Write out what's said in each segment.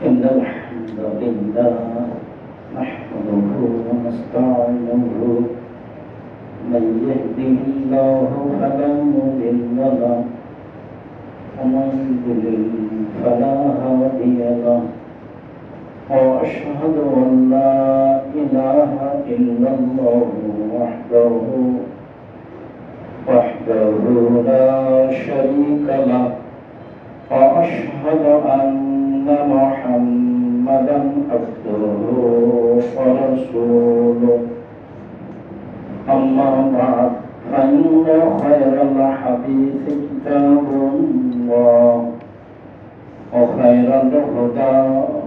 إن الحمد لله نحمده ونستعينه من يهده الله فلا مضل له ومن يضلل فلا هادي له وأشهد أن لا إله إلا الله وحده لا شريك له وأشهد أن محمدا عبده ورسوله أما بعد فإن خير الحديث كتاب الله وخير الهدى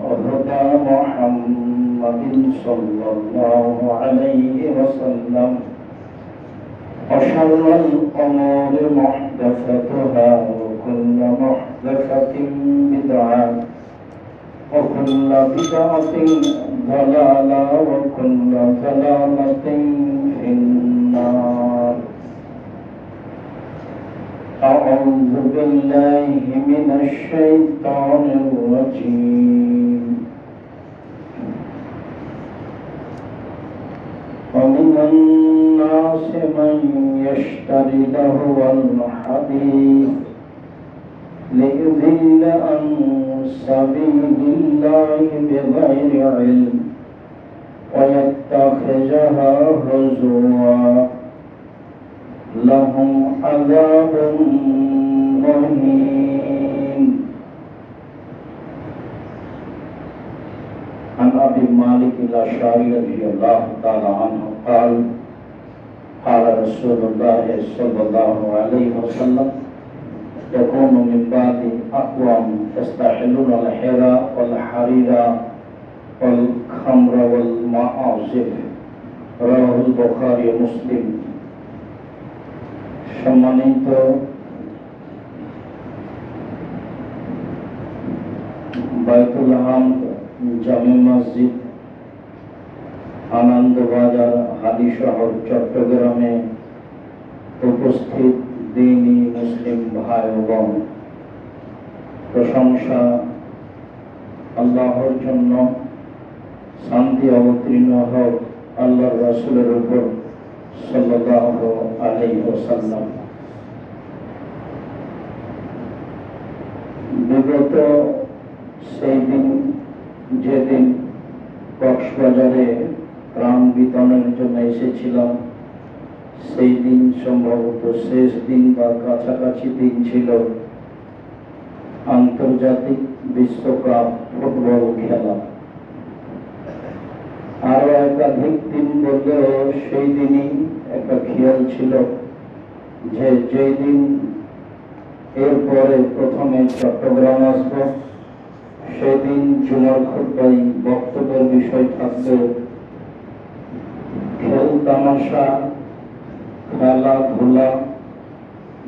هدى محمد صلى الله عليه وسلم وشر الأمور محدثاتها وكل محدثة بدعة وكل بدعة ضلالة وكل ضلالة في النار. أعوذ بالله من الشيطان الرجيم. ومن الناس من يشتري لهو الحديث ليضل عن سبيل الله بغير علم ويتخذها هزوا لهم عذاب مهين. عن أبي مالك الأشعري رضي الله تعالى عنه قال قال رسول الله صلى الله عليه وسلم يكون من بعد أقوام يستحلون الحرى والحرير والخمر والمعازف. رواه البخاري ومسلم. সম্মানিত বাইতুল হামদ জামে মসজিদ আনন্দবাজার হাদি শহর চট্টগ্রামে উপস্থিত দ্বীনি মুসলিম ভাই এবং প্রশংসা আল্লাহর জন্য, শান্তি অবতীর্ণ হোক আল্লাহর রাসূলের উপর সাল্লাল্লাহু আলাইহি ওয়াসাল্লাম। বিগত সেই দিন যেদিন কক্সবাজারে ত্রাণ বিতরণের জন্য এসেছিলাম, সেই দিন সম্ভবত শেষ দিন বা কাছাকাছি দিন ছিল আন্তর্জাতিক বিশ্বকাপ ফুটবল খেলা। আরো একাধিক দিন বললেও সেই দিনই একটা খেয়াল ছিল যে যেই দিন এরপরে প্রথমে চট্টগ্রাম আসব, সেদিন জুমার খুতবায় বক্তব্যের বিষয় থাকবে খেল তামাশা, খেলাধুলা,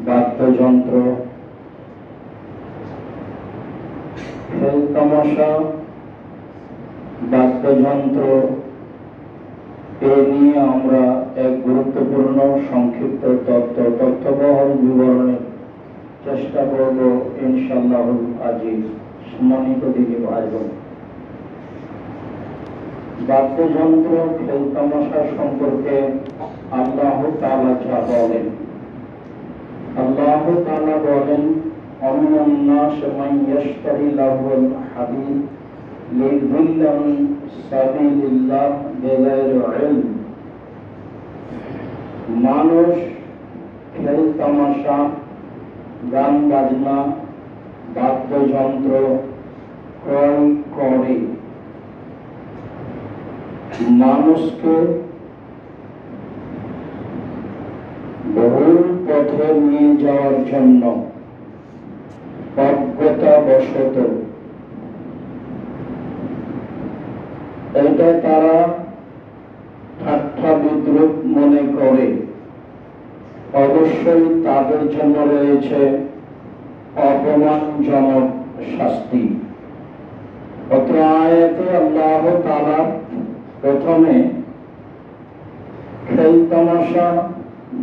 বাদ্যযন্ত্র। খেল তামাশা, বাদ্যযন্ত্র এ নিয়ে আমরা এক গুরুত্বপূর্ণ সংক্ষিপ্ত তথ্যবহল বিবরণের চেষ্টা করব ইনশাআল্লাহুল আজিজ। সম্মানিত দিদি ভাই বোন, বাদ্যযন্ত্র, খেল তামাশা সম্পর্কে আল্লাহ তাআলা যা বলেন, আল্লাহ তাআলা বলেন অমিনান নাস মান ইয়াশতারি লাহুল হাদিস লিযুল্লা আন সাবিলিল্লাহ বিগাইরি ইলম। মানুষ খেল তামাশা, গান বাজনা, বাদ্যযন্ত্র ক্রয় করে মানুষকে ভুল পথে নিয়ে যাওয়ার জন্য অজ্ঞতাবশত। এটা তারা ঠাট্টা বিদ্রুপ মনে করে। অবশ্যই তাদের জন্য রয়েছে অপমানজনক শাস্তি। অত্র আয়াতে আল্লাহ তাআলা প্রথমে খেল তামাশা,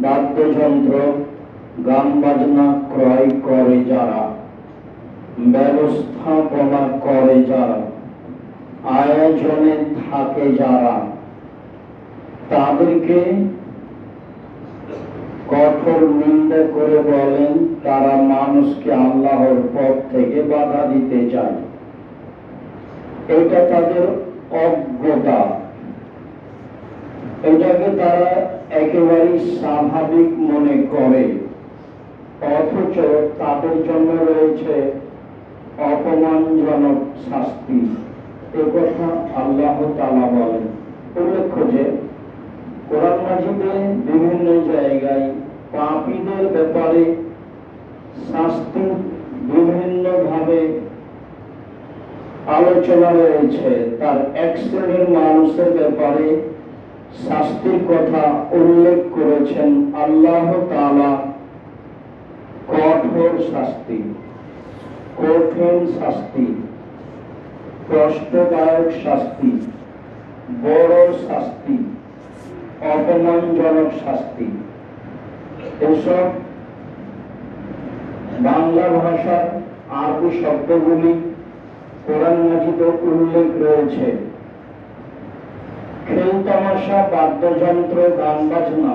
বাদ্যযন্ত্র, গান বাজনা ক্রয় করে যারা, ব্যবস্থা ব্যবস্থাপনা করে যারা, আয়োজনে থাকে যারা, তাদেরকে কঠোর নিন্দা করে বলেন তারা মানুষকে আল্লাহর পথ থেকে বাধা দিতে চায়। এটা তাদের অজ্ঞতা, এটাকে তারা একেবারেই স্বাভাবিক মনে করে, অথচ তাদের জন্য রয়েছে অপমানজনক শাস্তি। এ কথা আল্লাহ তাআলা বলেন। উল্লেখ্য যে কোরআন মাজিদে বিভিন্ন জায়গায় পাপীদের ব্যাপারে শাস্তি বিভিন্ন ভাবে আলোচনা রয়েছে। তার এক শ্রেণীর মানুষের ব্যাপারে শাস্তির কথা উল্লেখ করেছেন আল্লাহ তাআলা। কঠোর শাস্তি, কঠিন শাস্তি, কষ্টদায়ক শাস্তি, বড় শাস্তি, অপমানজনক শাস্তি। এসব বাংলা ভাষার আরবি শব্দগুলি কোরআন মাজিদে উল্লেখ রয়েছে। খেল তামাশা, বাদ্যযন্ত্র, গান বাজনা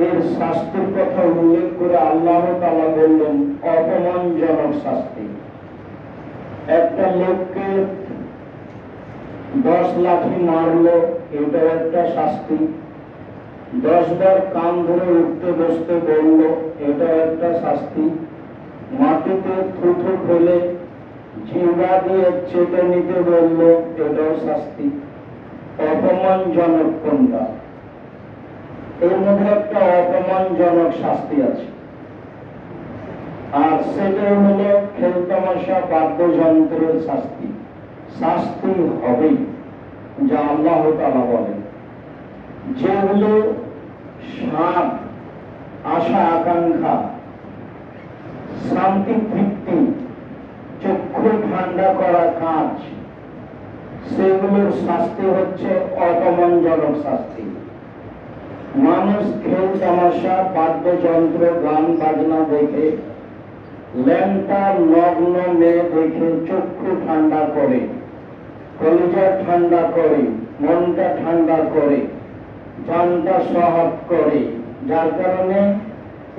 এর শাস্তির কথা উল্লেখ করে আল্লাহ তাআলা বললেন অপমানজনক শাস্তি। একটা লোককে 10 লাঠি মারলো, এটা একটা শাস্তি। 10 বার কান ধরে উঠতে বসতে বললো, এটা একটা শাস্তি। মাটিতে থুথু ফেলে জিহ্বা দিয়ে চেটে নিতে বললো, এটাও শাস্তি। অপমানজনক কোনটা? এর মধ্যে একটা অপমানজনক শাস্তি আছে, আর সেটা হলো খেল তামাশা, বাদ্যযন্ত্রের শাস্তি। শাস্তি হবেই, যা আল্লাহ তাআলা বলেন। যেগুলো স্বাদ, আশা আকাঙ্ক্ষা, শান্তি তৃপ্তি, চক্ষু ঠান্ডা করা কাজ, সেগুলোর শাস্তি হচ্ছে অপমানজনক শাস্তি। মানুষ খেল তামাশা, বাদ্যযন্ত্র, গান বাজনা দেখে, ল্যাংটা নগ্ন মেয়ে দেখে চক্ষু ঠান্ডা করে, কলিজা ঠান্ডা করে, মনটা ঠান্ডা করে, জানটা সহাব করে, যার কারণে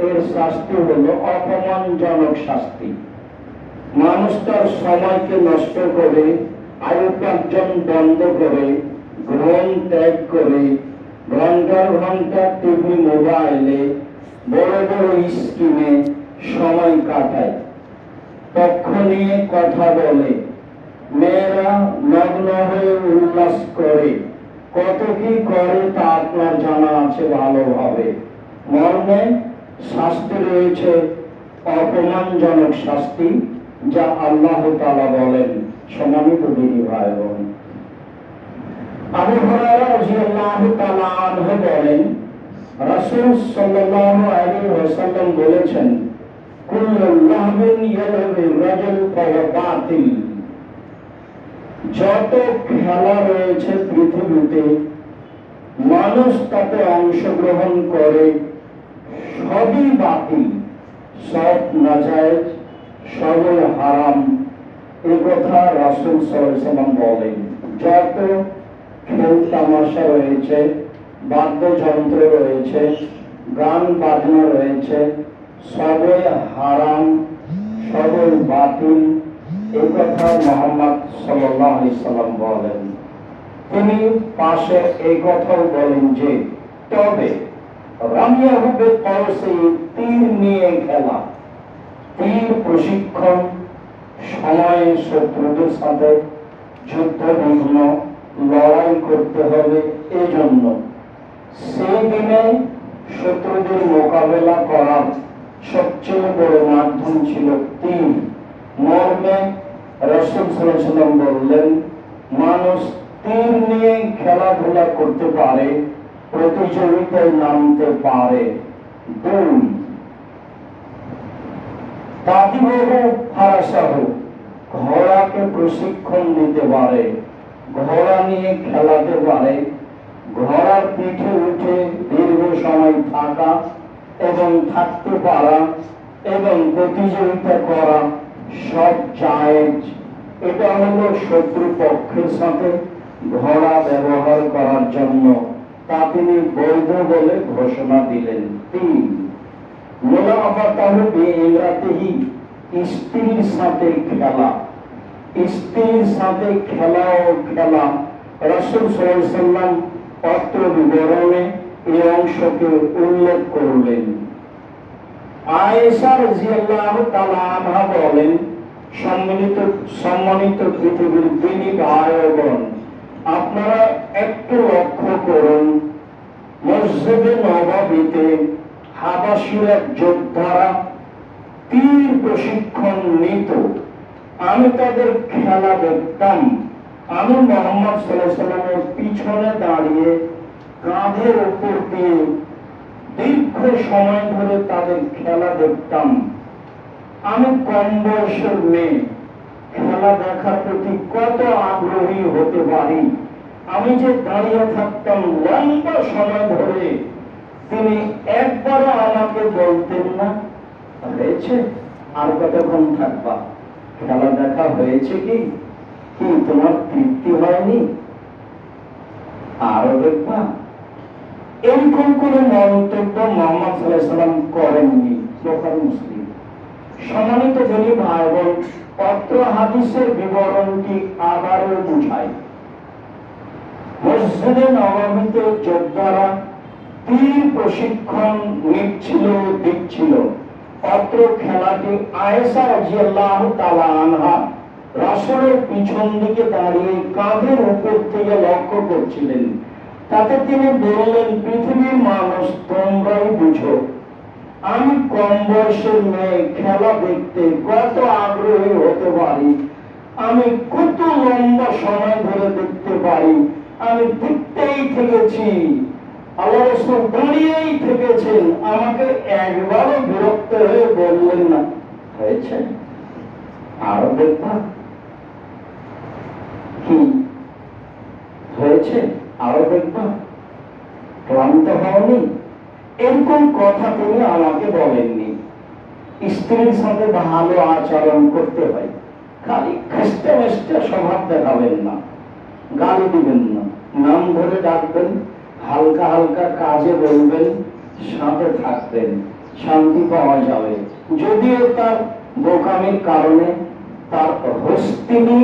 এর শাস্তি হলো অপমানজনক শাস্তি। মানুষ তার সময়কে নষ্ট করে, আয়ুপার্জন বন্ধ করে, গ্রহণ ত্যাগ করে, ঘন্টার ঘন্টা টিভি, মোবাইলে, বড় বড় স্ক্রিনে সময় কাটায়, পক্ষ নিয়ে কথা বলে, মেয়েরা নগ্ন হয়ে উল্লাস করে, কত কি করে তা আপনার জানা আছে ভালোভাবে। মর্মে শাস্তি রয়েছে অপমানজনক শাস্তি, যা আল্লাহ তাআলা বলেন। সম্মানিত দিনী ভাই বোন, আবু হুরায়রা রাদিয়াল্লাহু তাআলা আনহু বলেন, রাসূল সাল্লাল্লাহু আলাইহি ওয়াসাল্লাম বলেছেন, কুল্লু লাহমিন ইয়ালবি রাজুল ফাওয়া বাতিল। যত খেলা রয়েছে পৃথিবীতে, মানুষ তাতে অংশগ্রহণ করে, সবই বাতিল, সব নাজায়েজ, সবই হারাম। এ কথা রাসূল সাল্লাল্লাহু আলাইহি ওয়াসাল্লাম বলেন। যত খেল তামাশা রয়েছে, বাদ্যযন্ত্র রয়েছে, গান বাজনা রয়েছে, সবই হারাম, সবই বাতিল। এই কথা মুহাম্মদ সাল্লাল্লাহু আলাইহি ওয়াসাল্লাম বলেন। তিনি পাশে এই কথাও বলেন যে, তবে রামিয়া হবে কওসে, তীর নিয়ে খেলা, তীর প্রশিক্ষণ, সময়ে শত্রুদের সাথে যুদ্ধ বিঘ্ন লড়াই করতে হবে। এজন্য সেই দিনে শত্রুদের মোকাবেলা করার সবচেয়ে বড় মাধ্যম ছিল তীর। মর্মে রাসূল সাল্লাল্লাহু আলাইহি ওয়াসাল্লাম বললেন, মানুষ তীর নিয়ে খেলাধুলা করতে পারে, প্রতিযোগিতায় নামতে পারে। 2 তাতিবহু ফারাসাহু, ঘোড়াকে প্রশিক্ষণ দিতে পারে, ঘোড়া নিয়ে খেলাতে পারে। ঘোড়ার পিঠে উঠে দীর্ঘ সময় থাকা এবং থাকতে পারা এবং প্রতিযোগিতা করা সব জায়েজ। এটা হলো শত্রু পক্ষের সাথে ঘোড়া ব্যবহার করার জন্য, তা তিনি বৈধ বলে ঘোষণা দিলেন। 3, স্ত্রীর সাথে খেলা। স্ত্রীর সাথে খেলা ও খেলা রাসূল সাল্লাল্লাহু আলাইহি ওয়াসাল্লাম অত্র বিবরণে এই অংশকে উল্লেখ করলেন। আয়েশা রাদিয়াল্লাহু তাআলা আনহা বলেন, সম্মানিত পৃথিবীর দিনী ভাইগণ, আপনারা একটু লক্ষ্য করুন, মসজিদে নববীতে হাবাসীর এক যোদ্ধারা তীর প্রশিক্ষণ নিত। আমি তাদের খেলা দেখতাম। আমি মুহাম্মদ সাল্লাল্লাহু আলাইহি ওয়াসাল্লামের পিছনে দাঁড়িয়ে কাঁধের উপর দিয়ে দীর্ঘ সময় ধরে তাদের খেলা দেখতাম। আমি কম বয়সের মেয়ে, খেলা দেখার প্রতি কত আগ্রহী হতে পারি। আমি যে দাঁড়িয়ে থাকতাম লম্বা সময় ধরে, তিনি একবারও আমাকে বলতেন না, হয়েছে আর কতক্ষণ থাকবা, খেলা দেখা হয়েছে কি, কি তোমার তৃপ্তি হয়নি, আরো দেখবা। এরকম কোন মন্তব্য মুহাম্মদ সাল্লাল্লাহু আলাইহি ওয়াসাল্লাম করেননি। বুখারী মুসলিম। সম্মানিত দিনী ভাই বোন, অত্র হাদিসের বিবরণটি আবারও বুঝাই। মসজিদে নববীতে যোদ্ধারা তীর প্রশিক্ষণ নিচ্ছিল, দিচ্ছিল। অত্র খেলাটি আয়েশা রাদিয়াল্লাহু তাআলা আনহা রাসূলের পিছন দিকে দাঁড়িয়ে কাঁধের উপর থেকে লক্ষ্য করছিলেন। তাতে তিনি বললেন, পৃথিবীর মানুষ তোমরাই বুঝো, আমি কম বয়সের মেয়ে খেলা দেখতে কত আগ্রহী হতে পারি, আমি কত লম্বা সময় ধরে দেখতে পারি। আমি দেখতেই থেকেছি, আল্লাহ রাসূল দাঁড়িয়েই থেকেছেন। আমাকে একবারও বিরক্ত হয়ে বললেন না, হয়েছে আরো দেখবা, কি হয়েছে আরো দেখবা, ক্লান্ত হওনি, এরকম কথা তিনি আমাকে বলেননি। স্ত্রীর সাথে ভালো আচরণ করতে হয়, খালি খেস্টে মেস্টে স্বভাব দেখাবেন না, গালি দিবেন না, নাম ধরে ডাকবেন, হালকা হালকা কাজে বলবেন, সাথে থাকবেন, শান্তি পাওয়া যাবে। যদিও তার বোকামির কারণে, তার হস্তিনী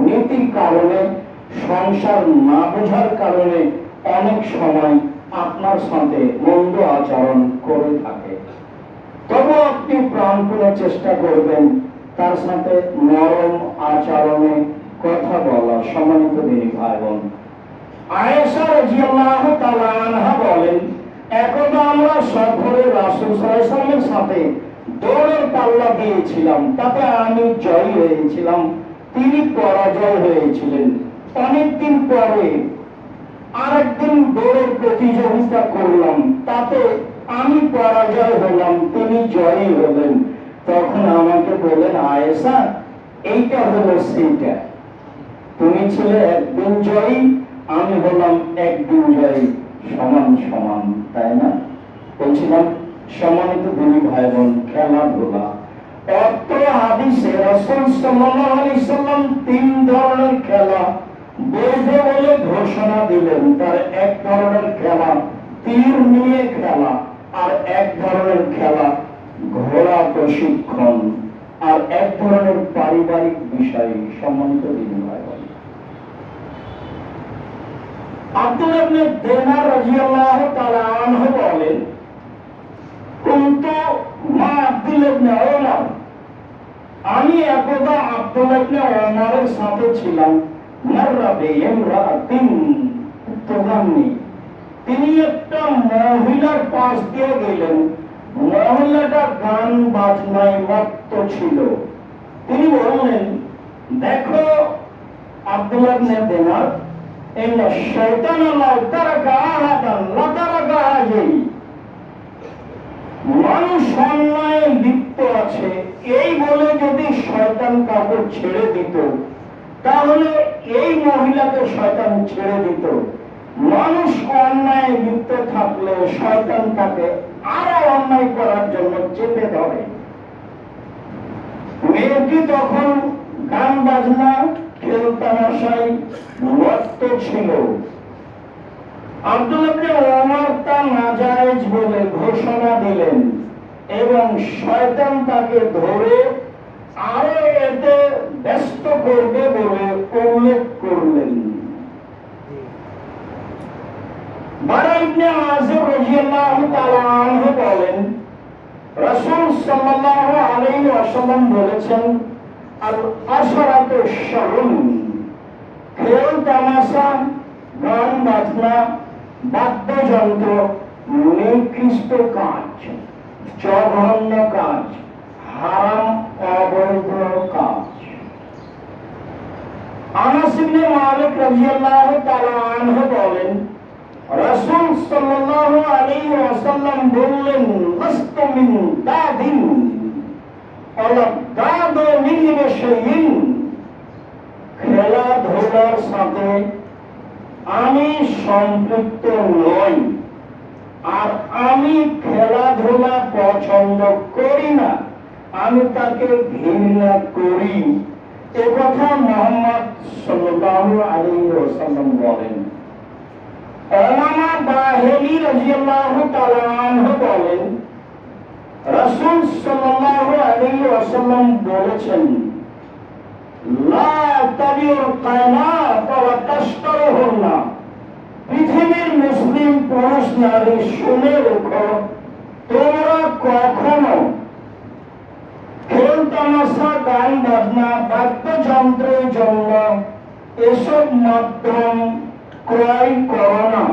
নীতির কারণে, সংসার না বোঝার কারণে অনেক সময় আপনার সাথে মন্দ আচরণ করে থাকে, তবু আপনি প্রাণপণে চেষ্টা করবেন তার সাথে নরম আচরণে কথা বলা। সম্মানিত দিনী ভাই বোন, আয়েশা রাদিয়াল্লাহু তাআলা আনহা বলেন, একদা আমরা সফরে রাসূল সাল্লাল্লাহু আলাইহি ওয়াসাল্লামের সাথে দৌড়ের পাল্লা দিয়েছিলাম, তাতে আমি জয়ী হয়েছিলাম, তিনি পরাজয় হয়েছিলেন। অনেকদিন পরে আরেকদিন দৌড়ের প্রতিযোগিতা করলাম, তাতে আমি পরাজয় হলাম, তিনি জয়ী হলেন। তখন আমাকে বলেন, আয়েশা, এইটা হলো সেইটা, তুমি ছিলে একদিন জয়ী, আমি হলাম একদিন জয়ী, সমান সমান, তাই না? বলছিলাম সম্মানিত দিনী ভাই বোন, খেলাধুলা। অত্র হাদিসে রাসূল সাল্লাল্লাহু আলাইহি ওয়াসাল্লাম 3 ধরনের খেলা বৈধ বলে ঘোষণা দিলেন। তার এক ধরনের খেলা তীর নিয়ে খেলা, আর এক ধরনের খেলা ঘোড়া প্রশিক্ষণ, আর এক ধরনের পারিবারিক বিষয়। সম্মানিত দিনী ভাই বোন, আব্দুল্লাহ ইবনে দিনার রাদিয়াল্লাহু তাআলা আনহু বলেন, কুনতু মা আব্দুল্লাহ ইবনে ওমর, আমি একদা আব্দুল্লাহ ইবনে ওমরের সাথে ছিলাম। মাররা বিইমরাতিন তুগান্নি, তিনি একটা মহিলার পাশ দিয়ে গেলেন, মহিলাটা গান বাজনায় মত্ত ছিল। তিনি বললেন, দেখো আব্দুল্লাহ ইবনে দিনার, ইন্না শাইতান লা তারাকা আহাদান লা তারাকা হাজি, মানুষ অন্যায় লিপ্ত আছে এই বলে যদি শয়তান কাউকে ছেড়ে দিত, তাহলে এই মহিলাকে শয়তান ছেড়ে দিত। মানুষ অন্যায় লিপ্ত থাকলে শয়তান তাকে আরো অন্যায় করার জন্য চেপে ধরে। মেয়েটি তখন গান বাজনা খেল তামাশায় মত্ত ছিল। আব্দুল্লাহ ইবনে ওমর তা নাজায়েজ বলে ঘোষণা দিলেন এবং শয়তান তাকে ধরে আরো এতে ব্যস্ত করবে বলে উল্লেখ করলেন। বারা ইবনে আযিব রাদিয়াল্লাহু তাআলা আনহু বলেন, রাসূল সাল্লাল্লাহু আলাইহি ওয়াসাল্লাম বলেছেন, আল আশরাতু শারুন, খেল তামাশা, গান বাজনা, বাদ্যযন্ত্র নিকৃষ্ট কাজ, জঘন্য কাজ, হারাম অবৈধ কাজ। আনাস ইবনে মালিক রাদিয়াল্লাহু তাআলা আনহু বলেন, রাসূল সাল্লাল্লাহু আলাইহি ওয়াসাল্লাম বললেন, লাস্তু মিন দাদিন ওয়ালা দাদু মিন শাইইন, খেলাধুলার সাথে আমি সম্পৃক্ত নই, আর আমি খেলাধুলা পছন্দ করি না, আমি তাকে ঘৃণা করি। এ কথা মুহাম্মদ সাল্লাল্লাহু আলাইহি ওয়াসাল্লাম বলেন। উমামা বাহিলী রাদিয়াল্লাহু তাআলা আনহু বলেন, রাসূল সাল্লাল্লাহু আলাইহি ওয়াসাল্লাম বলেছেন, লা তাবিউল কায়নাত ওয়া তাশতারুহুন্না, পৃথিবীর মুসলিম পুরুষ নারী শুনে রেখো, তোমরা কখনো খেল তামাশা, গান বাজনা, বাদ্যযন্ত্রের জন্য এসব মাধ্যম ক্রয় করো না,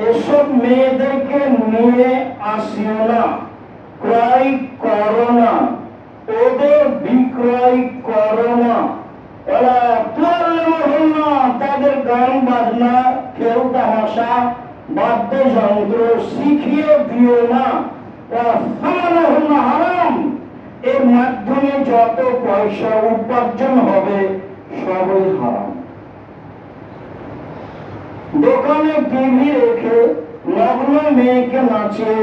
এসব মেয়েদেরকে নিয়ে আসিও না, ক্রয় করো না, ওদের বিক্রয় করো না, তাদের গান বাজনা, খেল তামাশা, বাদ্যযন্ত্র শিখিয়ে দিও না, হারাম, এর মাধ্যমে যত পয়সা উপার্জন হবে সবই হারাম। দোকানে টিভি রেখে নগ্ন মেয়েকে নাচিয়ে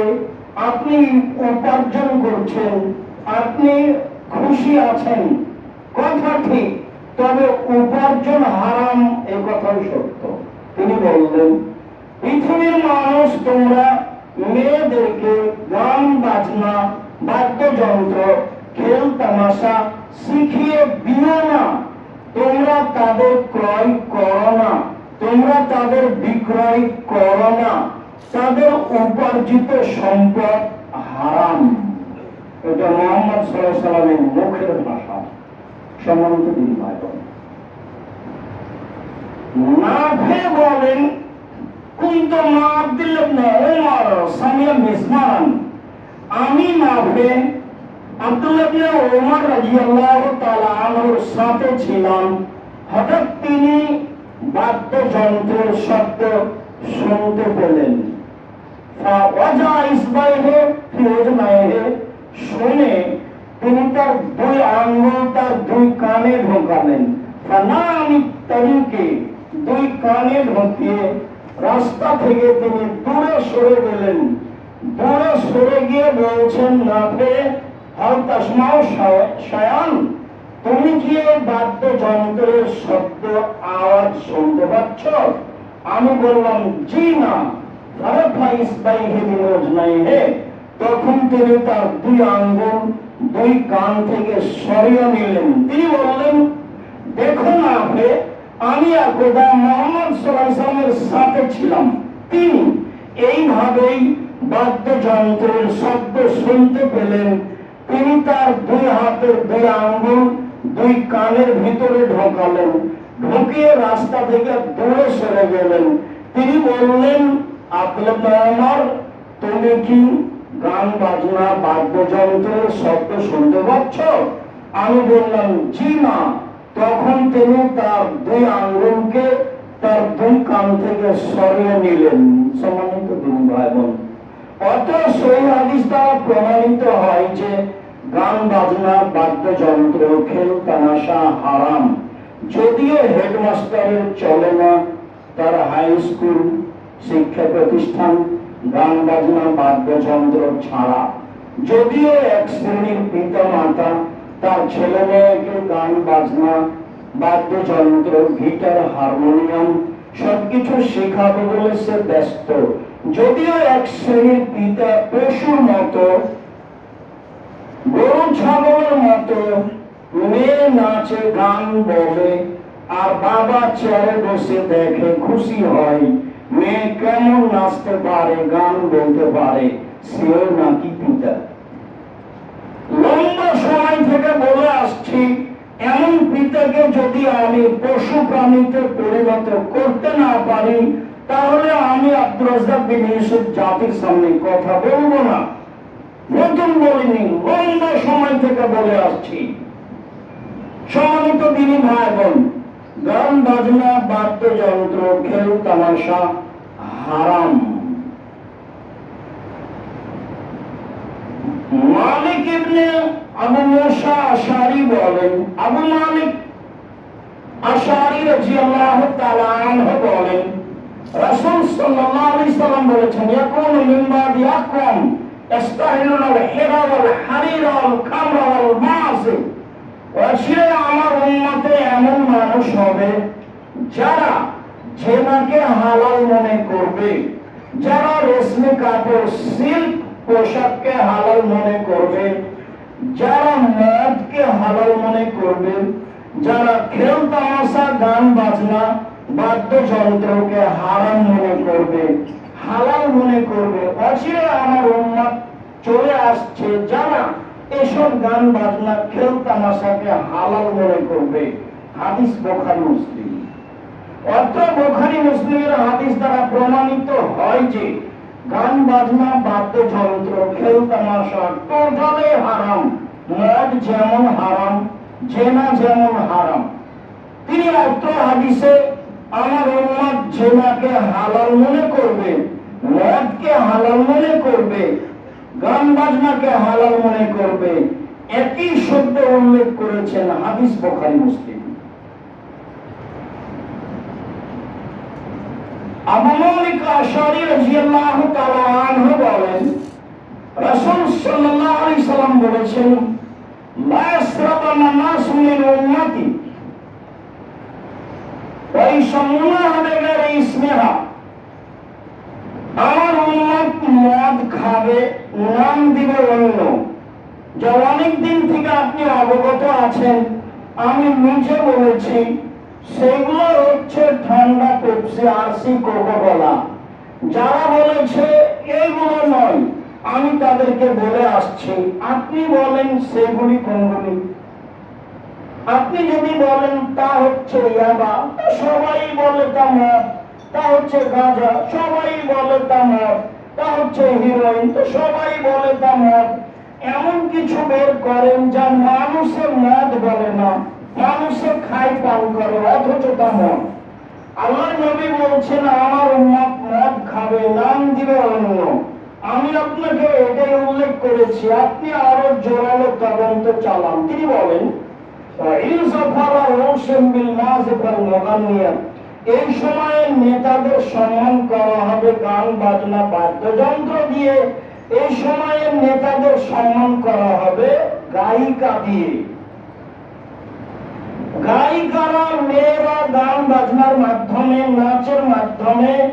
আপনি উপার্জন করছেন, আপনি খুশি আছেন, কথা ঠিক, তবে উপার্জন হারাম, এ কথাই সত্য। তিনি বললেন, পৃথিবীর মানুষ, তোমরা মেয়েদেরকে গান বাজনা, বাদ্যযন্ত্র, খেল তামাশা শিখিয়ে দিও না, তোমরা তাদের ক্রয় করো না, তোমরা তাদের বিক্রয় করো না, তাদের উপার্জিত সম্পদ হারাম। এটা মুহাম্মদ সাল্লাল্লাহু আলাইহি ওয়াসাল্লামের মুখের ভাষা। সম্মানিত দিনী ভাই বোন, নাফে বলেন, কুনতু মা আব্দুল্লাহ ইবনে ওমর সামিয়া মিসমান, আমি নাফে আব্দুল্লাহ ইবনে ওমর রাদিয়াল্লাহু তাআলা আনহুর সাথে ছিলাম। হঠাৎ তিনি বাদ্যযন্ত্রের শব্দ শুনতে পেলেন। শুনে তিনি তার দুই আঙ্গুল তার দুই কানে ঢোকালেন। দুই কানে ঢুকিয়ে রাস্তা থেকে তিনি দূরে সরে গেলেন। দূরে সরে গিয়ে বলছেন, নাফে, হাল তাসমাউ শায়ান, তুমি কি এই বাদ্যযন্ত্রের শব্দ আওয়াজ শুনতে পাচ্ছ? আমি বললাম, জি না। তখন তিনি তার দুই আঙ্গুল দুই কান থেকে সরিয়ে নিলেন। তিনি বললেন, দেখুন আপনি, আমি একদা মুহাম্মদ সাল্লাল্লাহু আলাইহি ওয়াসাল্লামের সাথে ছিলাম। তিনি এইভাবেই বাদ্যযন্ত্রের শব্দ শুনতে পেলেন। তিনি তার দুই হাতের দুই আঙ্গুল দুই কানের ভিতরে ঢোকালেন, ঢুকিয়ে রাস্তা থেকে দূরে সরে গেলেন। তিনি বললেন, আব্দুল্লাহ ওমর, তুমি কি গান বাজনা, বাদ্যযন্ত্রের শব্দ শুনতে পাচ্ছ? আমি বললাম, জি না। তখন তিনি তার দুই আঙ্গুলকে তার দুই কান থেকে সরিয়ে নিলেন। সম্মানিত দিনী ভাই বোন, অত সহিহ হাদিস দ্বারা প্রমাণিত হয় যে গান বাজনা, বাদ্যযন্ত্র, খেল তামাশা হারাম। যদিও হেডমাস্টারের চলে না তার হাই স্কুল শিক্ষা প্রতিষ্ঠান গান বাজনা, বাদ্যযন্ত্র ছাড়া, যদিও এক শ্রেণীর পিতা মাতা তার ছেলে মেয়েকে গান বাজনা, বাদ্যযন্ত্র, গিটার, হারমোনিয়াম সবকিছু শেখাবে বলে সে ব্যস্ত। যদিও এক শ্রেণীর পিতা পশুর মতো, গরু ছাগলের মতো মেয়ে নাচে, গান বলে, আর বাবা চেয়ারে বসে দেখে, খুশি হয় মেয়ে কেমন নাচতে পারে, গান বলতে পারে, সেও নাকি পিতা। লম্বা সময় থেকে বলে আসছি, এমন পিতাকে যদি আমি পশু প্রাণীতে পরিণত করতে না পারি, তাহলে আমি আব্দুর রাজ্জাক বিন ইউসুফ জাতির সামনে কথা বলবো না। নতুন বলিনি, লম্বা সময় থেকে বলে আসছি। সম্মানিত দিনী ভাই বোন, গান বাজনা, বাদ্যযন্ত্র, খেল তামাশা হারাম। মালিক ইবনে আবু মুসা আশআরী বলেন, আবু মালিক আশআরী রাদিয়াল্লাহু তাআলা আনহু বলেন, রাসূল সাল্লাল্লাহু আলাইহি সাল্লাম বলেছেন, ইয়াকুনু মিন বাদি আকওয়াম ইস্তাহিলুনা আল-হিরা ওয়াল হারিরা ওয়াল খামরা ওয়াল মাসি। অচিরে আমার উম্মতে এমন মানুষ হবে যারা জেনাকে হালাল মনে করবে, যারা রেশমি কাপড়, সিল্ক পোশাককে হালাল মনে করবে, যারা মদকে হালাল মনে করবে, যারা খেল তামাশা, গান বাজনা, বাদ্যযন্ত্রকে হারাম মনে করবে, হালাল মনে করবে। অচিরে আমার উম্মত চলে আসছে যারা এসব গান বাজনা, খেল তামাশাকে হালাল মনে করবে। হাদিস বুখারী মুসলিম। অর্থ বুখারী মুসলিমের হাদিস দ্বারা প্রমাণিত হয় যে গান বাজনা, বাদ্যযন্ত্র, খেল তামাশা টোটালি হারাম। মদ যেমন হারাম, জেনা যেমন হারাম। তিনি অর্থ হাদিসে আমার উম্মত জেনাকে হালাল মনে করবে, মদকে হালাল মনে করবে, গান বাজনাকে হালাল মনে করবে, একই শব্দ উল্লেখ করেছেন। হাদিস বুখারী মুসলিম। আবু মালিক আশআরী রাদিয়াল্লাহু তাআলা আনহু বলেন, রাসূল সাল্লাল্লাহু আলাইহি সাল্লাম বলেছেন, লা ইয়াশরাবান্না নাসু মিন উম্মতি ওয়া ইয়াশরাবুনা বিগাইরি ইসমিহা। আমার উম্মত মদ খাবে, নাম দিবে অন্য। যা অনেক দিন থেকে আপনি অবগত আছেন, আমি নিজে বলেছি, সেগুলো হচ্ছে ঠান্ডা পেপসি, আরসি, কোকা-কোলা। যারা বলেছে এইগুলো নয়, আমি তাদেরকে বলে আসছি, আপনি বলেন সেগুলি কোনগুলি? আপনি যদি বলেন তা হচ্ছে ইয়াবা, সবাই বলে তা মদ। তা হচ্ছে গাঁজা, সবাই বলে তা মদ। তা হচ্ছে হিরোইন, তো সবাই বলে তা মদ। এমন কিছু বের করেন যা মানুষের মদ বলে না, মানুষে খায়, পান করে, অথচ তা মদ। আল্লাহর নবী বলছেন, আমার উম্মত মদ খাবে, নাম দিবে অন্য। আমি আপনাকে এটাই উল্লেখ করেছি, আপনি আরো জোরালো তদন্ত চালান। তিনি বলেন, এই সময়ে নেতাদের সম্মান করা হবে গান বাজনা, বাদ্যযন্ত্র দিয়ে। এই সময়ে নেতাদের সম্মান করা হবে গায়িকা দিয়ে। গায়িকারা, মেয়েরা গান বাজনার মাধ্যমে, নাচের মাধ্যমে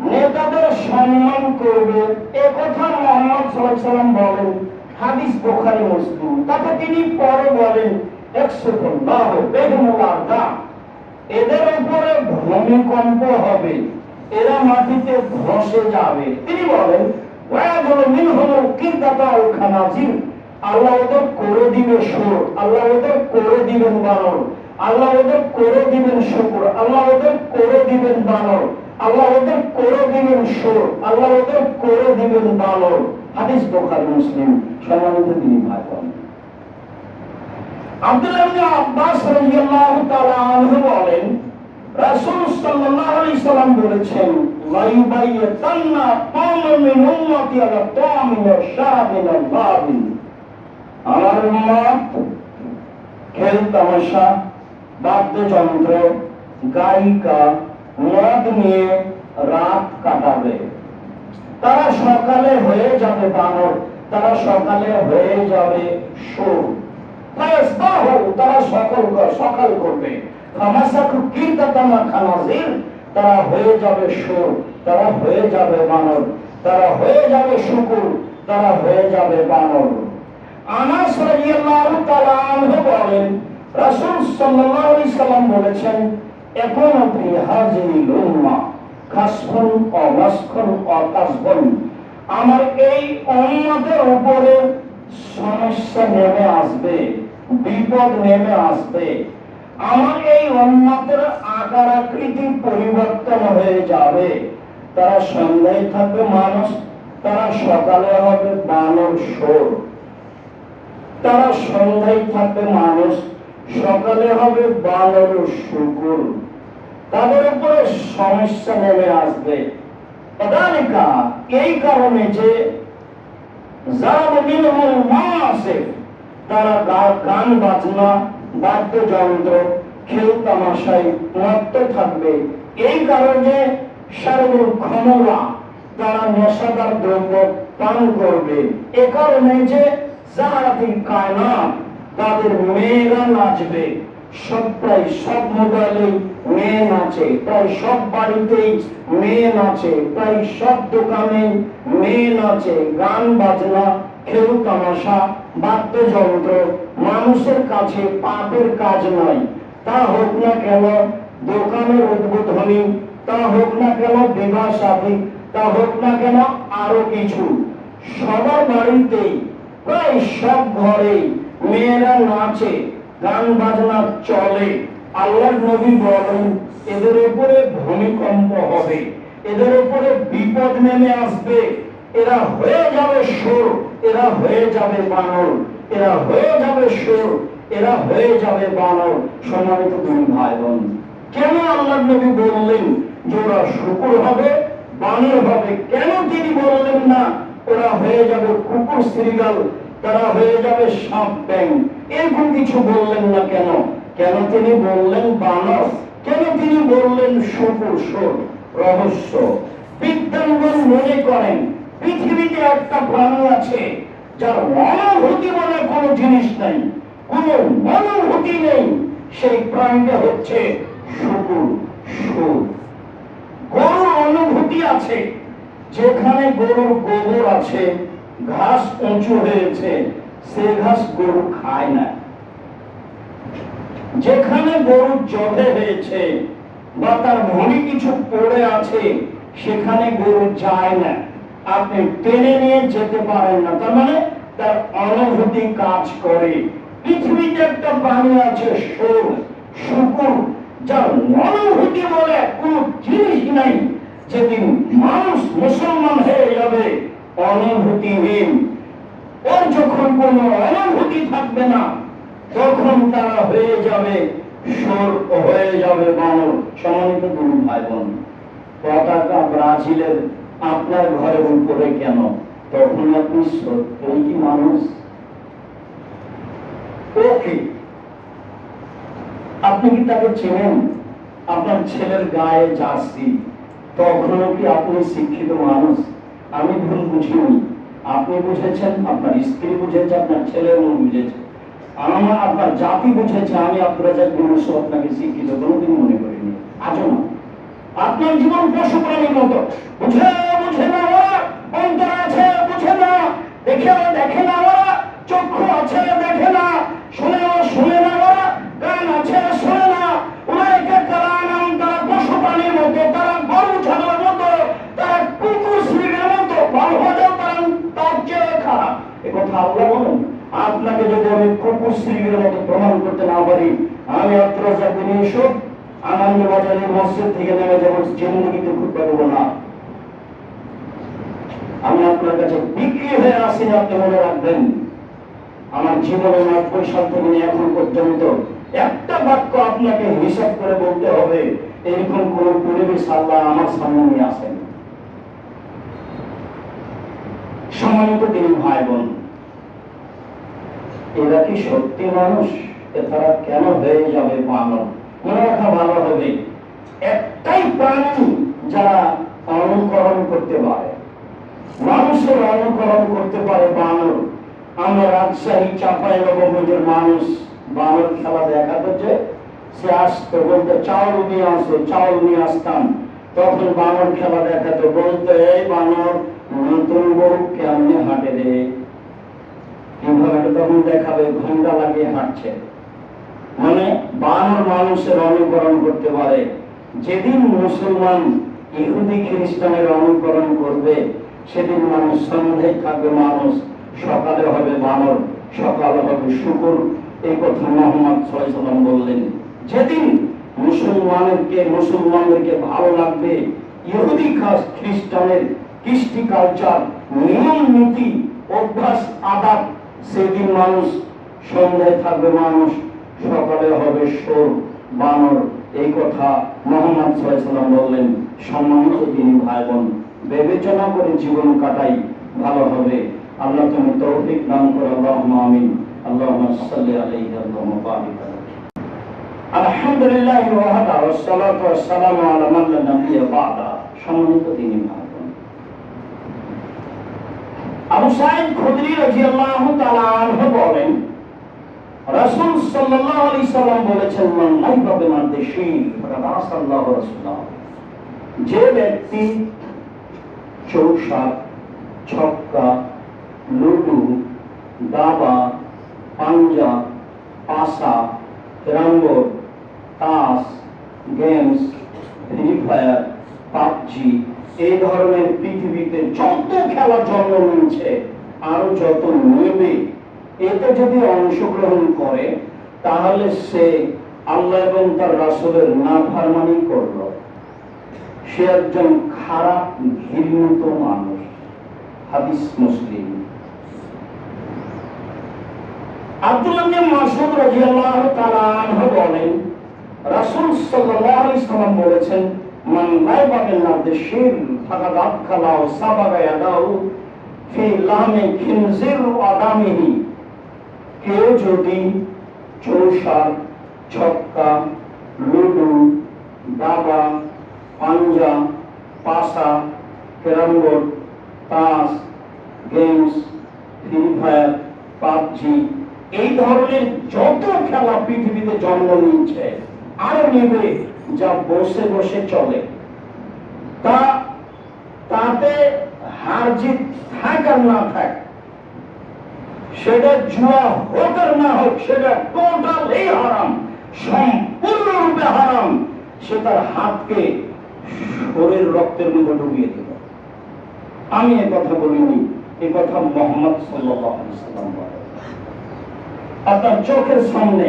নেতাদের সম্মান করবে, একথা মুহাম্মদ সাল্লাল্লাহু আলাইহি ওয়াসাল্লাম বলেন। হাদিস বুখারী মুসলিম। তাতে তিনি পরে বলেন, এদের উপরে ভূমিকম্প হবে, এরা মাটিতে ধসে যাবে। তিনি বলেন, আল্লাহ ওদের করে দিবে সুর, আল্লাহ ওদের করে দিবেন বানর, আল্লাহ ওদের করে দিবেন শুকর, আল্লাহ ওদের করে দিবেন বানর, আল্লাহ ওদের করে দিবেন সুর, আল্লাহ ওদের করে দিবেন বানর। হাদিস বুখারী মুসলিম। সম্মানিত দিনী ভাই বোন, আব্দুল্লাহ ইবনে আব্বাস রাদিয়াল্লাহু তাআলা আনহু বলেন, রাসূল সাল্লাল্লাহু আলাইহি সাল্লাম বলেছেন, লা ইউবাইয়াতান্না কওমুন মিন উম্মতি আলা তামিন ওয়া শারাবিন ওয়া বাবিন। আমার উম্মত খেল তামাশা, বাদ্যযন্ত্র, গায়িকা, মদ নিয়ে রাত কাটাবে। তারা সকালে হয়ে যাবে বানর, তারা সকালে হয়ে যাবে সুর। ফায়াসবাহু, তারা সকাল করবে, ফামাসাকু কিরদাতানা খানাজির, তারা হয়ে যাবে শুঁড়, তারা হয়ে যাবে বানর, তারা হয়ে যাবে শূকর, তারা হয়ে যাবে বানর। আনাস রাদিয়াল্লাহু তাআলা আনহু বলেন, রাসূল সাল্লাল্লাহু আলাইহি সাল্লাম বলেছেন, এখন ফি হাযিহিল উম্মাহ কাসফুন ওয়া মাসখুন ওয়া কাসবুন, আমার এই উম্মতের উপরে সমস্যা নেমে আসবে, বিপদ নেমে আসবে। আমার এই উম্মতের আকার আকৃতি পরিবর্তন হয়ে যাবে। তারা সন্ধ্যায় থাকবে মানুষ, তারা সকালে হবে বানর শুঁড়। তারা সন্ধ্যায় থাকবে মানুষ, সকালে হবে বানর শূকর। তাদের উপরে সমস্যা নেমে আসবে। এই কারণে যে তারা গান বাজনা, বাদ্যযন্ত্র, খেল তামাশায় মত্ত থাকবে। এই কারণে শারীরিক ক্ষমতা, তারা নেশাদার দ্রব্য পান করবে। এ কারণে যে জাহারাতিল কায়নাত, তাদের মেয়েরা নাচবে। প্রায় সব মোবাইলে মেয়ে নাচে, প্রায় সব বাড়িতেই মেয়ে নাচে, প্রায় সব দোকানে মেয়ে নাচে। গান বাজনা, খেল তামাশা, বাদ্যযন্ত্র মানুষের কাছে পাপের কাজ নয়। তা হোক না কেন দোকানের উদ্বোধনী, তা হোক না কেন বিবাহ শাদী, তা হোক না কেন আরো কিছু, সবার বাড়িতেই প্রায় সব ঘরেই মেয়েরা নাচে, গান বাজনা চলে। আল্লাহর নবী বলেন, এদের উপরে ভূমিকম্প হবে, এদের উপরে বিপদ নেমে আসবে। এরা হয়ে যাবে শুঁড়, এরা হয়ে যাবে বানর, এরা হয়ে যাবে শুঁড়, এরা হয়ে যাবে বানর। সম্মানিত দুই ভাই বোন, কেন আল্লাহর নবী বললেন যে ওরা শূকর হবে, বানর হবে? কেন তিনি বললেন না ওরা হয়ে যাবে কুকুর শ্রীগাল, তারা হয়ে যাবে সাপ ব্যাং? এরকম কিছু বললেন না কেন? কেন তিনি বললেন বানর? কেন তিনি বললেন শূকর? রহস্য। বিজ্ঞানগণ মনে করেন পৃথিবীতে একটা প্রাণী আছে যার অনুভূতি বলে কোনো জিনিস নাই, কোনো অনুভূতি নেই। সেই প্রাণীটা হচ্ছে শূকর। গরুর অনুভূতি আছে। যেখানে গরুর গোবর আছে, ঘাস উঁচু হয়েছে, সে ঘাস গরু খায় না। যেখানে গরু জবে হয়েছে বা তার ভূমি কিছু পড়ে আছে, সেখানে গরু যায় না। আপনি টেনে নিয়ে যেতে পারেন না। তার মানে তার অনুভূতি কাজ করে। পৃথিবীতে একটা প্রাণী আছে শূকর, যার অনুভূতি বলে কোন জিনিস নাই। যেদিন মানুষ মুসলমান হয়ে যাবে অনুভূতিহীন, ওর যখন কোন অনুভূতি থাকবে না, তখন তারা হয়ে যাবে শুঁড়, হয়ে যাবে বানর। সম্মানিত দুই ভাই বোন, পতাকা ব্রাজিলের আপনার ঘরের উপরে কেন? তখন আপনি সত্যই কি মানুষ? ওকে, আপনি কি তাকে চেনেন? আপনার ছেলের গায়ে জার্সি, তখনও কি আপনি শিক্ষিত মানুষ? আমি ভুল বুঝিনি, আপনি বুঝেছেন, আপনার স্ত্রী বুঝেছে, আপনার ছেলে বুঝেছে, আপনার জাতি বুঝেছে। আমি আব্দুর রাজ্জাক বিমর্ষ আপনাকে শিক্ষিত কোনোদিন মনে করিনি, আজও না। আপনার জীবন পশু প্রাণীর মতো, বুঝে না ওরা, অন্তর আছে বুঝে না, দেখে না ওরা, চক্ষু আছে দেখে না, শুনে না ওরা, কান আছে শোনে না। ওরাইকে তারা পশু প্রাণীর মতো, তারা গরু ছাগলের মতো, তারা কুকুর শ্রীর মতো, ভালো তার চেয়ে খারাপ। এ কথা আল্লাহ বলেন। আপনাকে যদি আমি কুকুর শ্রীর মতো প্রমাণ করতে না পারি, আমি আব্দুর রাজ্জাক বিন ইউসুফ আনন্দবাজারের মসজিদ থেকে নেমে যাবো, জিন্দেগিতে খুঁজতে পারবো না। আমি আপনার কাছে বিক্রি হয়ে আসিনি, আপনি মনে রাখবেন। আমার জীবনে 90 সাল থেকে নিয়ে এখন পর্যন্ত একটা বাক্য আপনাকে হিসাব করে বলতে হবে, এরকম কোন পরিবেশ আল্লাহ আমার সামনে নিয়ে আসেন। সম্মানিত দিন ভাই বোন, এরা কি সত্যি মানুষ? তারা কেন হয়ে যাবে বানর? মনে রাখা ভালো হবে, একটাই প্রাণী যারা অনুকরণ করতে পারে, মানুষের অনুকরণ করতে পারে বানর। আমরা রাজশাহী চাঁপাইনবাবগঞ্জের মানুষ বানর খেলা দেখাতে যে সে আসতো, বলতো চাউল নিয়ে আসো, চাউল নিয়ে আসতাম। তখন বানর খেলা দেখাতো, বলতো এই বানর নতুন বউ কেমনে হাঁটে রে, কিভাবে তখন দেখাবে, ঘন্টা লাগিয়ে হাঁটছে। মানে বানর মানুষের অনুকরণ করতে পারে। যেদিন মুসলমান ইহুদি খ্রিস্টানের অনুকরণ করবে, সেদিন মানুষ সন্ধ্যায় থাকবে মানুষ, সকালে হবে বানর, সকালে হবে শুকুর। এই কথা মুহাম্মদ সাল্লাল্লাহু আলাইহি ওয়াসাল্লাম বললেন। যেদিন মুসলমানদেরকে ভালো লাগবে ইহুদি খ্রিস্টানের কৃষ্টি কালচার, নিয়ম নীতি, অভ্যাস, আদাব, সেদিন মানুষ সন্ধ্যায় থাকবে মানুষ, সকালে হবে সুর, বানর। এই কথা মুহাম্মদ সাল্লাল্লাহু আলাইহি ওয়াসাল্লাম বললেন। সম্মানিত দিনী ভাই বোন, বিবেচনা করে জীবন কাটাই, ভালো হবে। আল্লাহ তুমি তৌফিক দান করো, আল্লাহুম্মা আমিন। আল্লাহুম্মা সাল্লি আলাইহি ওয়া বারিক আলাইহি। আলহামদুলিল্লাহ ওয়াহদা ওয়াসসালাতু ওয়াসসালামু আলা মান লা নাবিয়্যা বা'দা। সম্মানিত দিনী ভাই বোন, আবু সাঈদ খুদরি রাদিয়াল্লাহু তাআলা আনহু বলেন, রাসূল সাল্লাল্লাহু আলাইহি সাল্লাম বলেছেন, মান লাইবা বিমারদিশি ফাকাদ আসাল্লাহু রাসূলাহ। যে ব্যক্তি চৌসার, ছক্কা, লুডু, দাবা, পাঞ্জা, পাসা, ক্যারামবোর্ড, তাস, গেমস, ফ্রি ফায়ার, পাবজি, এই ধরনের পৃথিবীতে যত খেলা জন্ম নিয়েছে, আরো যত নেবে, এতে যদি অংশগ্রহণ করে, তাহলে সে আল্লাহ এবং তার রাসূলের নাফরমানি করল। সে একজন খারাপ, ঘৃণিত মানুষ। হাদিস মুসলিম। আব্দুল্লাহ ইবনে মাসউদ রাদিয়াল্লাহু তাআলা আনহু বলেন, রাসূল সাল্লাল্লাহু আলাইহি সাল্লাম বলেছেন, মান লাইবা বিল-নারদিশির ফাকাদ আদখালা ওয়া সাবাগা ইয়াদাহু ফি লাহমি খিনজির ওয়া দামিহি। কেউ যদি চৌসার, ছক্কা, লুডু, দাবা, পাঞ্জা, পাসা, ক্যারামবোর্ড, তাস, গেমস, ফ্রি ফায়ার, পাবজি, এই ধরনের যত খেলা পৃথিবীতে জন্ম নিয়েছে, আরো নেবে, যা বসে বসে চলে, তাতে হার জিত থাক আর না থাক, সেটা জুয়া হোক আর না হোক, সেটা টোটালি হারাম, সম্পূর্ণরূপে হারাম। সে তার হাতকে শরীর রক্তের মধ্যে ডুবিয়ে দিল। আমি এ কথা বলিনি, এ কথা মুহাম্মদ সাল্লাল্লাহু আলাইহি ওয়াসাল্লাম বলেন। আপনার চোখের সামনে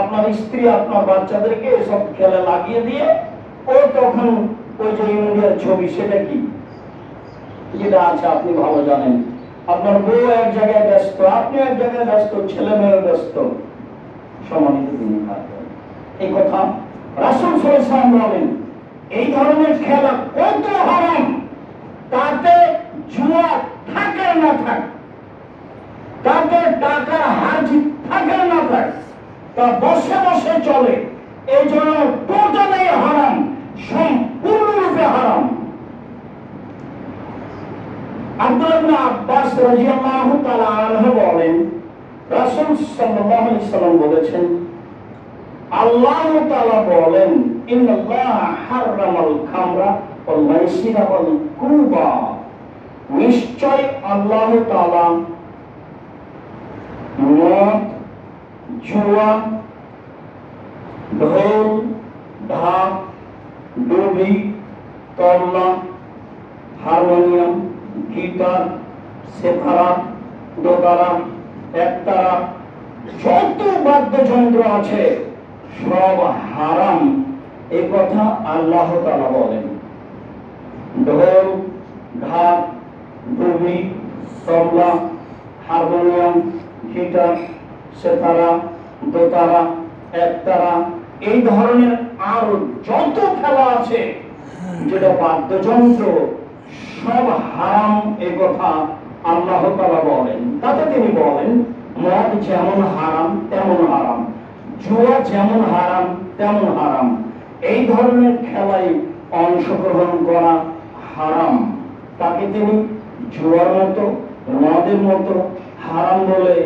আপনার স্ত্রী আপনার বাচ্চাদেরকে এসব খেলা লাগিয়ে দিয়ে, ও তখন ওই যে ইন্ডিয়ার ছবি, সেটা কি যেটা আছে আপনি ভালো জানেন। আপনার বউ এক জায়গায় ব্যস্ত, আপনি এক জায়গায় ব্যস্ত, ছেলে মেয়ে ব্যস্ত। সম্মানিত দিনী ভাই বোন, এই কথা রাসূল সাল্লাল্লাহু আলাইহি ওয়াসাল্লাম বলেন। এই ধরনের খেলা কত হারাম, তাতে জুয়া থাকে না থাক, তাতে টাকার হার জিত থাকে না থাক, তা বসে বসে চলে। এই জন্য টোটালি হারাম, সম্পূর্ণরূপে হারাম। আব্দুল্লাহ ইবনে আব্বাস রাদিয়াল্লাহু তাআলা আনহু বলেন, রাসূল সাল্লাল্লাহু আলাইহি ওয়াসাল্লাম বলেছেন, আল্লাহ তাআলা বলেন, ইন্নাল্লাহা হারামাল খামরা ওয়াল মাইসিরা ওয়াল কুবা। নিশ্চয় আল্লাহ তাআলা মদ, জুয়া, ঢোল, ঢাক, ডুবি, তবলা, হারমোনিয়াম, গিটার, সেতারা, দোতারা, একতারা, যত বাদ্যযন্ত্র আছে সব হারাম। এই কথা আল্লাহ তাআলা বলেন। ঢোল, ঢাক, ডুবি, তবলা, হারমোনিয়াম, গিটার, সেতারা, দোতারা, একতারা, এই ধরনের আরো যত খেলা আছে যেটা বাদ্যযন্ত্র, সব হারাম। এই কথা আল্লাহ তাআলা বলেন। তাতে তিনি বলেন, মদ যেমন হারাম তেমন হারাম, জুয়া যেমন হারাম তেমন হারাম। এই ধরনের খেলায় অংশগ্রহণ করা হারাম। তাকে তিনি জুয়ার মতো, মদের মতো হারাম বলে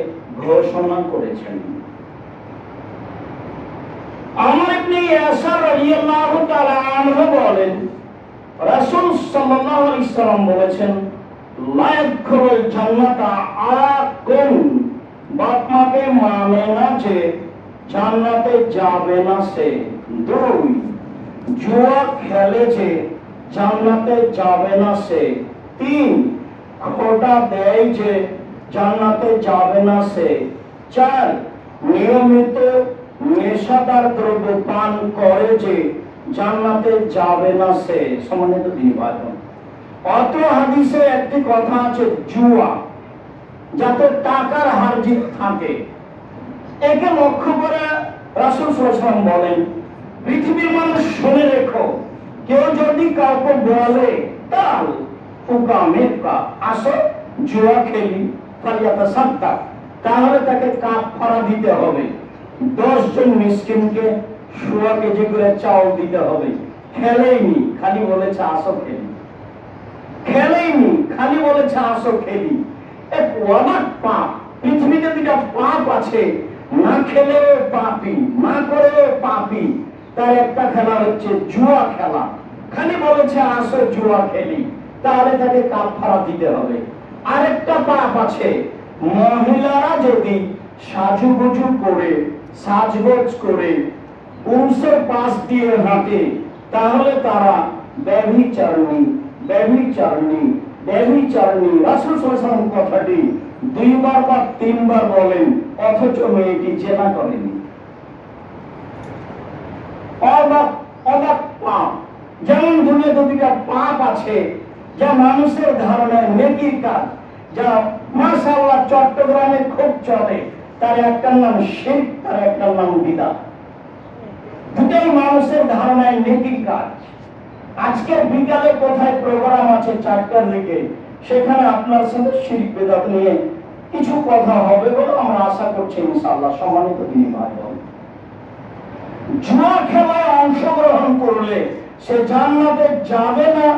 ঘোষণা করেছেন। আমর ইবনে ইয়াসার রাদিয়াল্লাহু তাআলা আনহু বলেন, রাসূল সাল্লাল্লাহু আলাইহি সাল্লাম বলেছেন, লা ইয়াদখুলুল জান্নাতা আকুন, বাপ মাকে মানে না যে জান্নাতে যাবে না সে। দুই, জুয়া খেলে যে জান্নাতে যাবে না সে। তিন, খোটা দেয় যে জান্নাতে যাবে না সে। চার, নিয়মিত নেশাদার দ্রব্য পান করে যে জান্নাতে যাবে না সে। সম্মানিত দিনী ভাই বোন, অত হাদিসে একটি কথা আছে, জুয়া যাতে টাকার হার জিত থাকে, একে লক্ষ্য করে রাসূল সাল্লাল্লাহু আলাইহি ওয়াসাল্লাম বলেন, পৃথিবীর মানুষ শুনে রেখো, কেউ যদি কাউকে বলে তাল ফুকামেকা আসো জুয়া খেলি ফালিয়াতা সাদ্দাক, তাহলে তাকে কাফারা দিতে হবে, 10 জন মিসকিনকে 1.5 কেজি করে চাউল দিতে হবে। খেলেইনি, খালি বলেছে আসো খেলি। খেলেইনি, খালি বলেছে আসো খেলি। এক অবাক পাপ। পৃথিবীতে দুটা পাপ আছে, না খেলেও পাপী, না করেও পাপী। তার একটা খেলা হচ্ছে জুয়া খেলা। খালি বলেছে আসো জুয়া খেলি, তাহলে তাকে কাফারা দিতে হবে। আরেকটা পাপ আছে, মহিলারা যদি সাজুগুজু করে, সাজগোজ করে পুরুষের পাশ দিয়ে হাঁটে, তাহলে তারা ব্যভিচারিণী, ব্যভিচারিণী, ব্যভিচারিণী। রাসূল সাল্লাল্লাহু আলাইহি ওয়াসাল্লাম কথাটি 2 বার বা 3 বার বলেন, অথচ মেয়েটি জেনা করেনি। অবাক অবাক পাপ। যেমন দুনিয়াতে দুইটা পাপ আছে যা মানুষের ধারণায় নেকির কাজ, যা মাশাআল্লাহ চট্টগ্রামে খুব চলে। তার একটার নাম শিরক, তার একটার নাম বিদআত। দুটাই মানুষের ধারণায় নেকির কাজ। আজকের বিকালে কোথায় প্রোগ্রাম আছে 4টার দিকে, সেখানে আপনার সাথে শিরক বিদআত নিয়ে কিছু কথা হবে বলে আমরা আশা করছি ইনশাআল্লাহ। সম্মানিত দিনী ভাই বোন, জুয়া খেলায় অংশগ্রহণ করলে সে জান্নাতে যাবে না,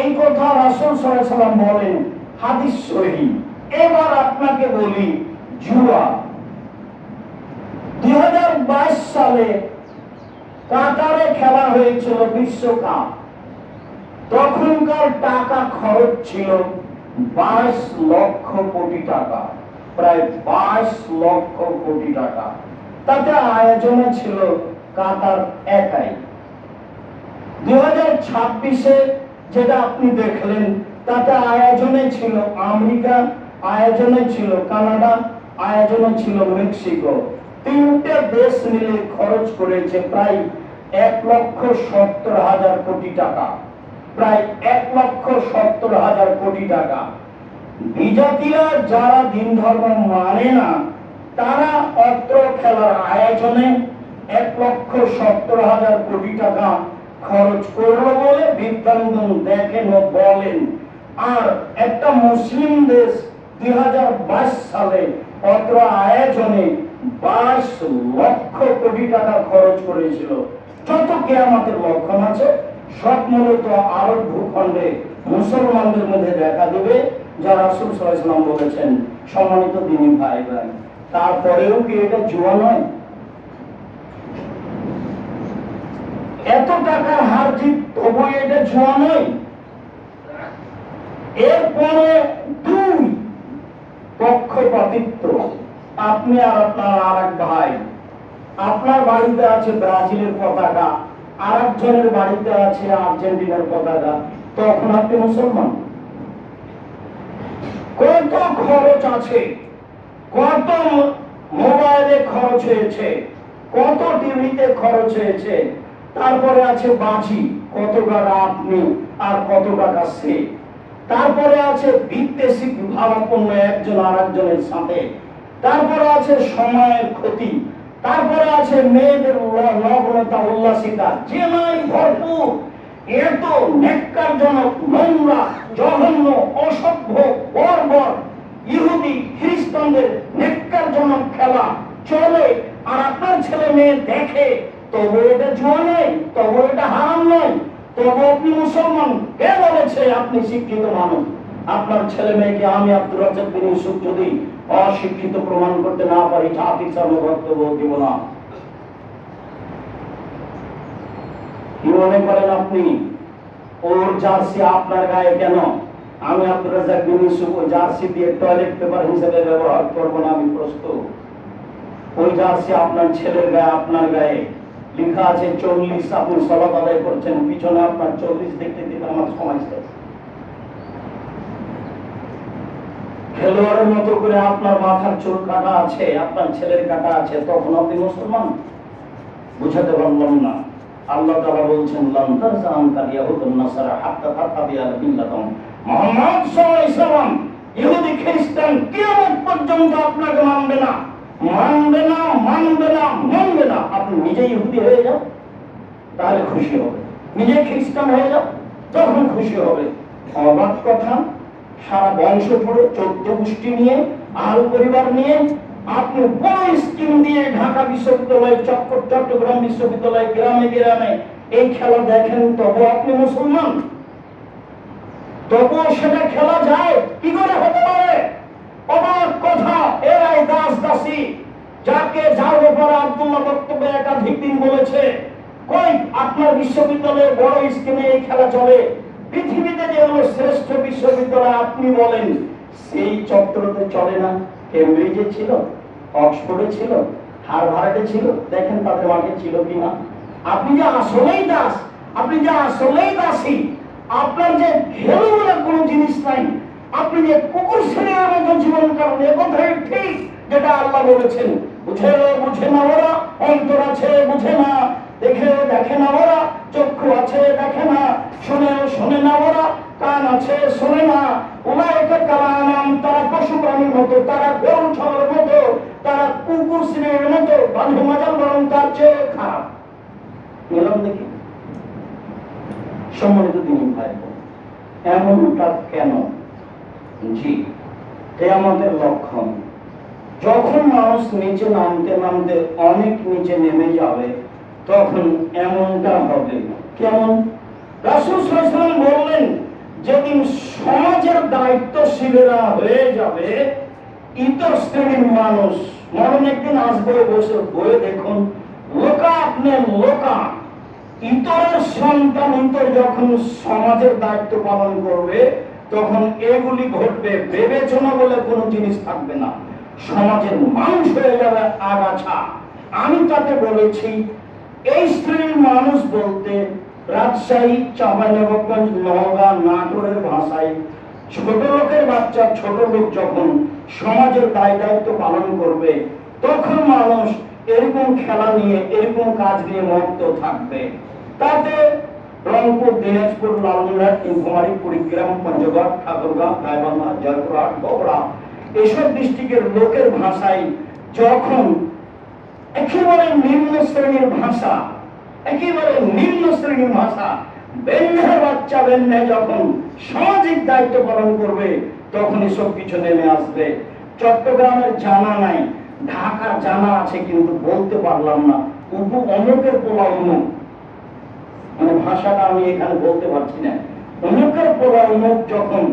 এই কথা রাসূল সাল্লাল্লাহু আলাইহি ওয়াসাল্লাম বলেন, হাদিস সহিহ। এবার আপনাকে বলি, জুয়া 2022 সালে কাতারে খেলা হয়েছিল বিশ্বকাপ। তখনকার টাকা খরচ ছিল 22 লক্ষ কোটি টাকা, প্রায় 22 লক্ষ কোটি টাকা। তাতে আয়োজনে ছিল কাতার একাই। 2026-এ যেটা আপনি দেখলেন, তাতে আয়োজনে ছিল আমেরিকা, আয়োজনে ছিল কানাডা, আয়োজনে ছিল মেক্সিকো। 3টে দেশ মিলে খরচ করেছে প্রায় 1,70,000 কোটি টাকা, প্রায় 1,70,000 কোটি টাকা। বিজাতিরা যারা দিন ধর্ম মানে না, তারা অত্র খেলার আয়োজনে 1,70,000 কোটি টাকা খরচ করলো বলে বিজ্ঞানগণ দেখেন ও বলেন। আর একটা মুসলিম দেশ 2022 সালে অত্র আয়োজনে 22 লক্ষ কোটি টাকা খরচ করেছিল। যত কিয়ামতের লক্ষণ আছে সব মূলত আরব ভূখণ্ডে মুসলমানদের মধ্যে দেখা দেবে, যা রাসূল সাল্লাল্লাহু আলাইহি ওয়াসাল্লাম বলেছেন। সম্মানিত দিনী ভাই ভাই, তারপরেও কি এটা জুয়া নয়? এত টাকার হার জিত, তবু এটা জুয়া নয়? এরপরে 2, পক্ষপাতিত্ব। আপনি আর আপনার আর এক ভাই, আপনার বাড়িতে আছে ব্রাজিলের পতাকা, আর একজনের বাড়িতে আছে আর্জেন্টিনার পতাকা, তখন আপনি মুসলমান? কত খরচ আছে, কত মোবাইলে খরচ হয়েছে, কত টিভিতে খরচ হয়েছে। তারপরে আছে বাজি, কত টাকা আপনি আর কত টাকা সে। তারপরে আছে বিদ্বেষী ভাবাপন্ন একজন আর একজনের সাথে। তারপরে আছে সময়ের ক্ষতি। তারপরে আছে মেয়েদের নগ্নতা, উল্লাসিতা, যে নাই ভরপুর। এত নেক্কারজনক, নোংরা, জঘন্য, অসভ্য, বর্বর ইহুদি খ্রিস্টানদের নেক্কারজনক খেলা চলে, আর আপনার ছেলে মেয়ে দেখে, তবু এটা জুয়া নয়, তবু এটা হারাম নয়, তবু আপনি মুসলমান। কে বলেছে আপনি শিক্ষিত মানুষ? আপনার ছেলে মেয়েকে আমি আব্দুর রাজ্জাক বিন ইউসুফ যদি অশিক্ষিত প্রমাণ করতে না পারি, জাতির সামনে বক্তব্য দিব না। কি মনে করেন আপনি ওর জার্সি আপনার গায়ে কেন? আমি আব্দুর রাজ্জাক বিন ইউসুফ ওই জার্সি দিয়ে টয়লেট পেপার হিসেবে ব্যবহার করবো না, আমি প্রস্তুত। ওই জার্সি আপনার ছেলের গায়ে, আপনার গায়ে লেখা আছে 40, আপনি সালাত আদায় করছেন, পিছনে আপনার 40 দেখতে দিতে আমার সময় শেষ। খেলোয়াড়ের মতো করে আপনার মাথার চুল কাটা আছে, আপনার ছেলের কাটা আছে, তখন আপনি মুসলমান? বুঝাতে পারলাম না। আল্লাহ তাআলা বলছেন লান তারজা আনকাল ইয়াহুদুন নাসারা হাত্তা তাতাবিয়া মিল্লাতাহুম। মুহাম্মদ সাল্লাল্লাহু আলাইহি ওয়াসাল্লাম ইহুদি খ্রিস্টান কিয়ামত পর্যন্ত আপনাকে মানবে না, মানবে না, মানবে না, মানবে না। আপনি নিজেই ইহুদি হয়ে যাও, তাহলে খুশি হবে। নিজে খ্রিস্টান হয়ে যাও, তখন খুশি হবে। অবাক কথা, সারা বংশ পড়ে 14 গোষ্ঠী নিয়ে, আল পরিবার নিয়ে আপনি বড় স্কিম দিয়ে ঢাকা বিশ্ববিদ্যালয়, চট্টগ্রাম বিশ্ববিদ্যালয়, গ্রামে গ্রামে এই খেলা দেখেন, তবু আপনি মুসলমান? তবুও সেটা খেলা যায় কি করে হতে পারে? অবাক কথা। এরাই দাস দাসী, যাকে যার ব্যাপারে আব্দুল্লাহ বক্তব্যে একাধিক দিন বলেছে, কই আপনার বিশ্ববিদ্যালয়ে বড় স্কিমে এই খেলা চলে? পৃথিবীতে যেগুলো শ্রেষ্ঠ বিশ্ববিদ্যালয় আপনি বলেন, সেই চত্বরতে চলে না? কেমব্রিজে ছিল, অক্সফোর্ডে ছিল, হার্ভার্ডে ছিল, দেখেন তাদের মাঠে ছিল কিনা? আপনি যে আসলেই দাস, আপনি যে আসলেই দাসী, আপনার যে ঘেলু বলে কোনো জিনিস নাই, আপনি যে কুকুর ছেলের মতো জীবন কাটান, এ কথাই ঠিক যেটা আল্লাহ বলেছেন। বুঝে বুঝে না ওরা, অন্তর আছে বুঝে না, দেখে দেখে না ওরা, চক্ষু আছে দেখে না, শুনে শোনে না ওরা, কান আছে শোনে না। উলাইকা কালানাম, তারা পশু প্রাণীর মতো, তারা গরু ছাগলের মতো, তারা কুকুর শ্রেণীর মতো, বাঁধে মাজাল বরং তার চেয়ে খারাপ। এলাম দেখি সম্মানিত দিনী ভাই, এমনটা কেন? জি, কিয়ামতের লক্ষণ। যখন মানুষ নিচে নামতে নামতে অনেক নিচে নেমে যাবে, তখন এমনটা হবে। কেমন? রাসূল সাল্লাল্লাহু আলাইহি ওয়াসাল্লাম বললেন, যেদিন সমাজের দায়িত্বশীলেরা হয়ে যাবে ইতর শ্রেণীর মানুষ, মরণ একদিন আসবে, বসে বয়ে দেখুন, লোকা আপনি লোকা, ইতরের সন্তান ইতর যখন সমাজের দায়িত্ব পালন করবে, তখন এগুলি ঘটবে। বিবেচনা বলে কোনো জিনিস থাকবে না, সমাজের মানুষ হয়ে যাবে আগাছা। আমি তাকে বলেছি, এই শ্রেণীর মানুষ বলতে রাজশাহী, চাঁপাইনবাবগঞ্জ, নওগাঁ, নাটোরের ভাষায় ছোট লোকের বাচ্চা, ছোট লোক যখন সমাজের দায় দায়িত্ব পালন করবে, তখন মানুষ এরকম খেলা নিয়ে, এরকম কাজ নিয়ে মত্ত থাকবে। তাতে রংপুর, দিনাজপুর, লালমনিরহাট, নীলফামারী, কুড়িগ্রাম, পঞ্চগড়, ঠাকুরগাঁও, গাইবান্ধা, জয়পুরহাট, বগুড়া এসব ডিস্ট্রিক্টের লোকের ভাষায় যখন একেবারে নিম্ন শ্রেণীর ভাষা, একেবারে নিম্ন শ্রেণীর ভাষা, বেন্যার বাচ্চা বেন্যা যখন সামাজিক দায়িত্ব পালন করবে, তখন এসব কিছু নেমে আসবে। চট্টগ্রামের জানা নাই, ঢাকার জানা আছে, কিন্তু বলতে পারলাম না। অমুকের পোলা অমুক, মানে ভাষাটা আমি এখানে বলতে পারছি না। অমুকের পোলা অমুক যখন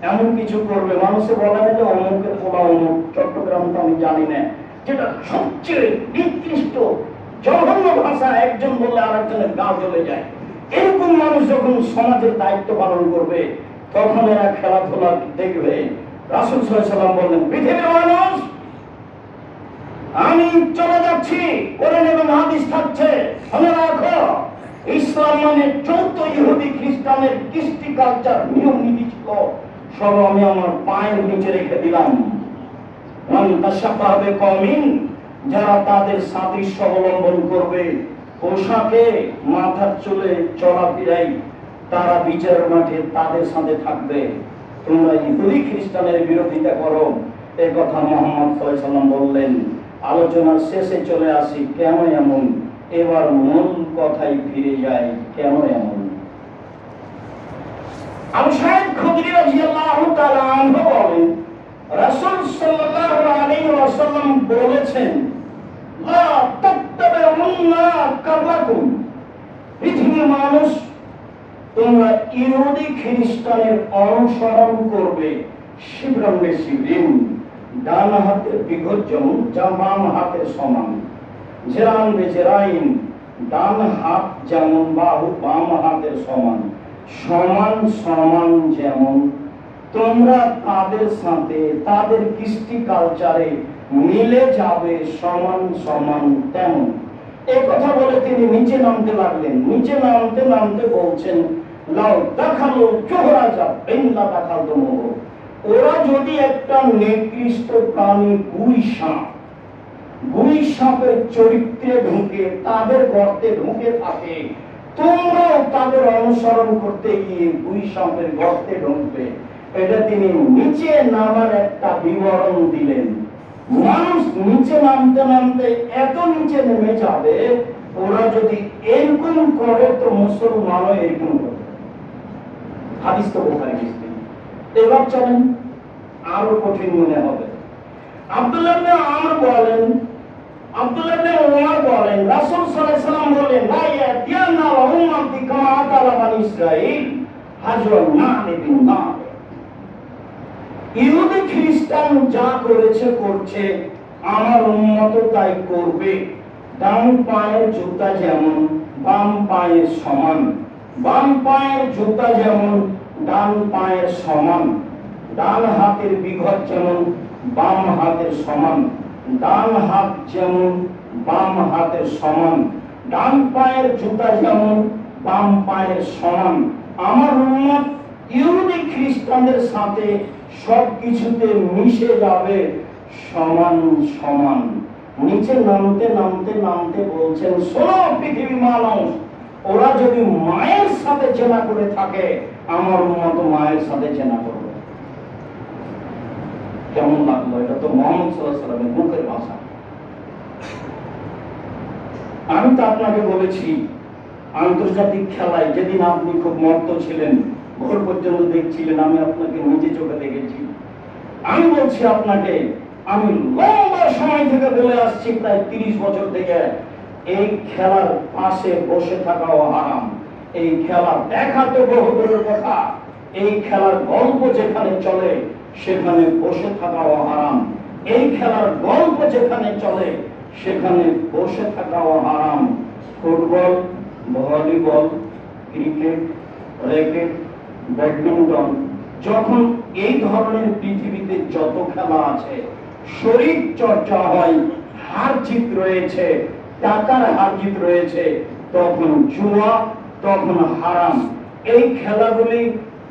এমন কিছু করবে, মানুষে বলে না যে অমুকের পোলা অমুক। চট্টগ্রাম তো আমি জানি না, যেটা সবচেয়ে নিকৃষ্ট জঘন্য ভাষা, একজন বললে আরেকজনের গা জ্বলে যায়। এরকম মানুষ যখন সমাজের দায়িত্ব পালন করবে, তখন এরা খেলাধুলা দেখবে। রাসূল সাল্লাল্লাহু আলাইহি ওয়াসাল্লাম বললেন, পৃথিবীর মানুষ, আমি চলে যাচ্ছি, কোরআন এবং হাদিস থাকছে, মনে রাখো, ইসলাম মানে 14 ইহুদি খ্রিস্টানের কৃষ্টি কালচার, নিয়ম নীতি ছিল, সব আমি আমার পায়ের নিচে রেখে দিলাম। যারা তাদের সাদৃশ্য অবলম্বন করবে, পোশাকে, মাথার চুলে, চলাফেরাই, তারা বিচারের মাঠে তাদের সাথে থাকবে। তোমরা ইহুদি খ্রিস্টানের বিরোধিতা করো, এ কথা মুহাম্মদ সাল্লাল্লাহু আলাইহি ওয়াসাল্লাম বললেন। আলোচনার শেষে চলে আসি, কেন এমন? এবার মূল কথাই ফিরে যায়, কেন এমন? আবু সাঈদ খুদরি রাদিয়াল্লাহু তাআলা আনহু বলেন, রাসূল সাল্লাল্লাহু আলাইহি ওয়াসাল্লাম বলেছেন, লা তাত্তাবিউন্না কাবলাকুম, পৃথিবীর মানুষ তোমরা ইহুদি খ্রিস্টানের অনুসরণ করবে, শিবরম শিবরিন, ডান হাতের বিঘত যেমন যা বাম হাতের সমান, জেরান বেজেরাইন, ডান হাত যেমন বাহু বাম হাতের সমান, সমান সমান যেমন তোমরা তাদের সাথে তাদের কৃষ্টি কালচারে মিলে যাবে সমান সমান তেমন। এই কথা বলে তিনি নিচে নামতে লাগলেন। নিচে নামতে নামতে বলছেন, লাও দেখালো চোহরা যা বেঙ্গলা দেখাল তো মোহ, ওরা যদি একটা নিকৃষ্ট প্রাণী গুই সাপের চরিত্রে ঢুকে তাদের গর্তে ঢুকে থাকে, তোমরাও তাদের অনুসরণ করতে গিয়ে গুই সাপের গর্তে ঢুকবে। এটা তিনি নিচে নামার একটা বিবরণ দিলেন। মানুষ নিচে নামতে নামতে এত নিচে নেমে যাবে, ওরা যদি এরকম করে তো মুসলমানও এরকম করবে। হাদিস তো বুখারী মুসলিম। এবার চলেন আরো কঠিন মনে হবে। আব্দুল্লাহ ইবনে আমর বলেন, আব্দুল্লাহ ইবনে ওমর বলেন, রাসূল সাল্লাল্লাহু আলাইহি ওয়াসাল্লাম বলেন, লা ইয়াতিয়ানা উম্মতি কামা আতালা বানি ইসরাঈল হাজরুন নানি বিন নার। ইহুদি খ্রিস্টান যা করেছে করছে, আমার উম্মত তাই করবে। ডান পায়ের জুতা যেমন বাম পায়ের সমান, বাম পায়ের জুতা যেমন ডান পায়ের সমান, ডান হাতের বিঘত যেমন বাম হাতের সমান, ডান হাত যেমন বাম হাতের সমান, ডান পায়ের জুতা যেমন বাম পায়ের সমান। আমার উম্মত ইহুদি খ্রিস্টানদের সাথে সবকিছুতে মিশে যাবে সমান সমান। নিচে নামতে নামতে নামতে বলছেন, শোনো পৃথিবীর মানুষ, ওরা যদি মায়ের সাথে চেনা করে থাকে, আমার উম্মত মায়ের সাথে চেনা করবে। কেমন লাগলো? এটা তো মুহাম্মদ সাল্লাল্লাহু আলাইহি ওয়াসাল্লামের মুখের ভাষা। আমি তো আপনাকে বলেছি, আন্তর্জাতিক খেলায় যেদিন আপনি খুব মত্ত ছিলেন, ভোর পর্যন্ত দেখছিলেন, আমি আপনাকে নিজে চোখে দেখেছি। আমি বলছি আপনাকে, আমি লম্বা সময় থেকে বলে আসছি, প্রায় 30 বছর থেকে, এই খেলার পাশে বসে থাকাও হারাম। এই খেলা দেখা তো বহু দূরের কথা, এই খেলার গল্প যেখানে চলে সেখানে বসে থাকাও হারাম। এই খেলার গল্প যেখানে চলে সেখানে বসে থাকাও হারাম। Football, volleyball, cricket, racket, badminton, যখন এই ধরনের পৃথিবীতে যত খেলা আছে, শরীর চর্চা হয়, হার জিত রয়েছে, টাকার হার জিত রয়েছে, তখন জুয়া, তখন হারাম। এই খেলাগুলি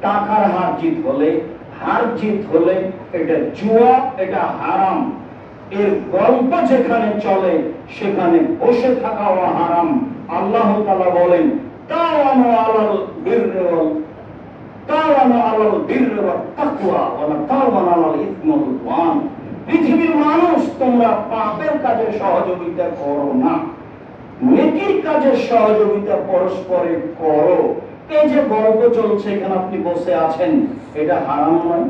টাকার হার জিত হলে, হার জিত হলে এটা জুয়া, এটা হারাম। এর গল্প যেখানে চলে সেখানে বসে থাকাও হারাম। আল্লাহ তাআলা বলেন, তাওয়ানু আলাল বিররি ওয়াল তাকওয়া ওয়ালা তাওয়ানু আলাল ইসমি ওয়াল উদওয়ান। পৃথিবীর মানুষ, তোমরা পাপের কাজে সহযোগিতা করো না, নেকির কাজে সহযোগিতা পরস্পরে করো। এই যে গল্প চলছে, এখানে আপনি বসে আছেন, এটা হারাম নয়?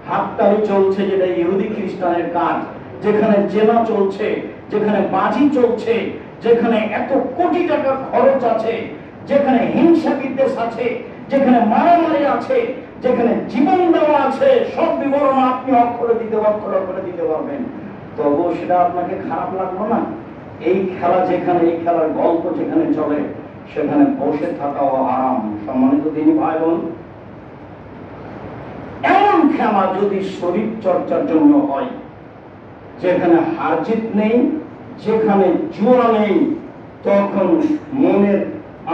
হাততালি চলছে, যেটা ইহুদি খ্রিস্টানের কাজ, যেখানে জেনা চলছে, যেখানে বাজি চলছে, যেখানে এত কোটি টাকা খরচ আছে, যেখানে হিংসা বিদ্বেষ আছে, যেখানে মারামারি আছে, যেখানে জীবন দেওয়া আছে, সব বিবরণ আপনি অক্ষরে দিতে পারবেন, তবুও সেটা আপনাকে খারাপ লাগলো না? এই খেলা যেখানে, এই খেলার গল্প যেখানে চলে সেখানে বসে থাকাও আরাম। সম্মানিত দিনী ভাই বোন, এমন খেলা যদি শরীর চর্চার জন্য হয়, যেখানে হার জিত নেই, যেখানে জুয়া নেই, তখন মনের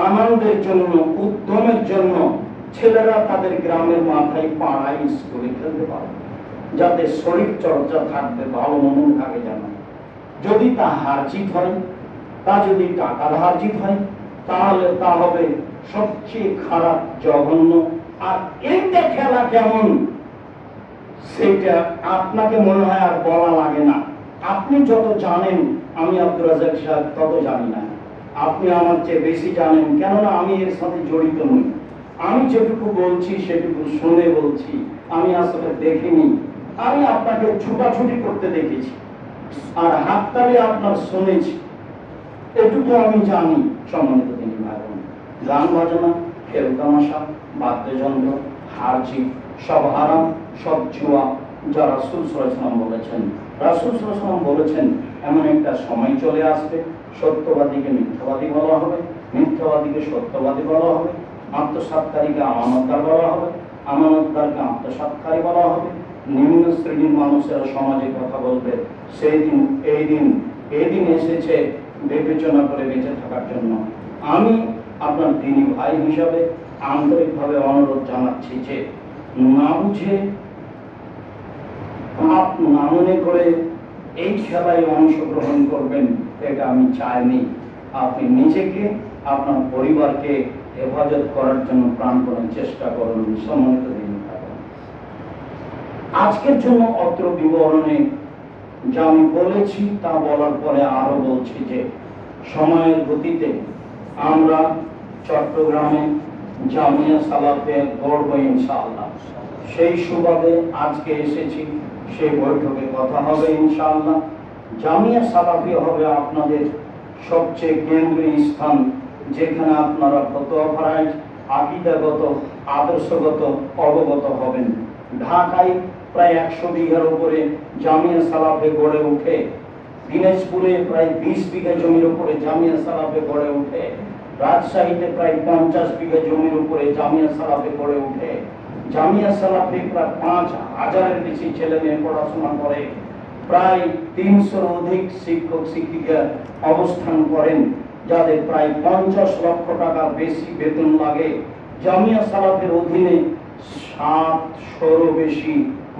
আনন্দের জন্য, উদ্যমের জন্য ছেলেরা তাদের গ্রামের মাথায় পাড়ায় স্কুলে খেলতে পারবে, যাতে শরীর চর্চা থাকবে, ভালো মন থাকে। যেন যদি তা হার জিত হয়, তা যদি টাকার হার জিত হয়, তাহলে তা হবে সবচেয়ে খারাপ, জঘন্য। আর এইটা খেলা কেমন সেটা আপনাকে মনে হয় আর বলা লাগে না। আপনি যত জানেন, আমি আব্দুর রাজ্জাক সাহেব তত জানি না। আপনি আমার চেয়ে বেশি জানেন, কেননা আমি এর সাথে জড়িত নই। আমি যেটুকু বলছি সেটুকু শুনে বলছি, আমি আসলে দেখিনি। আমি আপনাকে ছুটাছুটি করতে দেখেছি, আর হাততালি আপনার শুনেছি, এটুকু আমি জানি। সম্মানিত দিনী ভাই বোন, গান বাজনা, খেল তামাশা, বাদ্যযন্ত্র, হারজি, সব হারাম, সব জুয়া, যা রাসূল সাল্লাল্লাহু আলাইহি ওয়াসাল্লাম বলেছেন। রাসূল সাল্লাল্লাহু আলাইহি ওয়াসাল্লাম বলেছেন এমন একটা সময় চলে আসবে, সত্যবাদীকে মিথ্যাবাদী বলা হবে, মিথ্যাবাদীকে সত্যবাদী বলা হবে, আত্মসাৎকারীকে আমানতদার বলা হবে, আমানতদারকে আত্মসাৎকারী বলা হবে। নিম্ন শ্রেণীর মানুষেরা সমাজে কথা বলবে। সেই দিন এই দিন এসেছে বিবেচনা করে বেঁচে থাকার জন্য। আমি আপনার দিনী ভাই হিসাবে আন্তরিকভাবে অনুরোধ জানাচ্ছি যে না বুঝে পাপ না মনে করে এই খেলায় অংশগ্রহণ করবেন, এটা আমি চাইনি। আপনি নিজেকে, আপনার পরিবারকে হেফাজত করার জন্য প্রাণপণে চেষ্টা করুন। সম্মানিত দিনী ভাই, আজকের জন্য অত্র বিবরণে যা আমি বলেছি তা বলার পরে আরো বলছি যে সময়ের গতিতে আমরা চট্টগ্রামে জামিয়া সালাফে গড়ব ইনশাআল্লাহ। সেই সুবাদে আজকে এসেছি, সেই বৈঠকে কথা হবে ইনশাআল্লাহ। জামিয়া সালাফি হবে আপনাদের সবচেয়ে কেন্দ্রীয় স্থান, যেখানে আপনারা ফতোয়া ফারাইজ, আকীদাগত, আদর্শগত অবগত হবেন। ঢাকায় প্রায় 100 বিঘার উপরে জামিয়া সালাফে গড়ে উঠে, দিনাজপুরে প্রায় 20 বিঘা জমির উপরে জামিয়া সালাফে গড়ে উঠে, রাজশাহীতে প্রায় 50 বিঘা জমির উপরে জামিয়া সালাফে গড়ে উঠে। জামিয়া সালাফে প্রায় 5000-এর বেশি ছেলে মেয়ে পড়াশোনা করে, প্রায় 300-র অধিক শিক্ষক শিক্ষিকা অবস্থান করেন, যাদের প্রায় 50 লক্ষ টাকার বেশি বেতন লাগে। জামিয়া সালাফের অধীনে 700-রও বেশি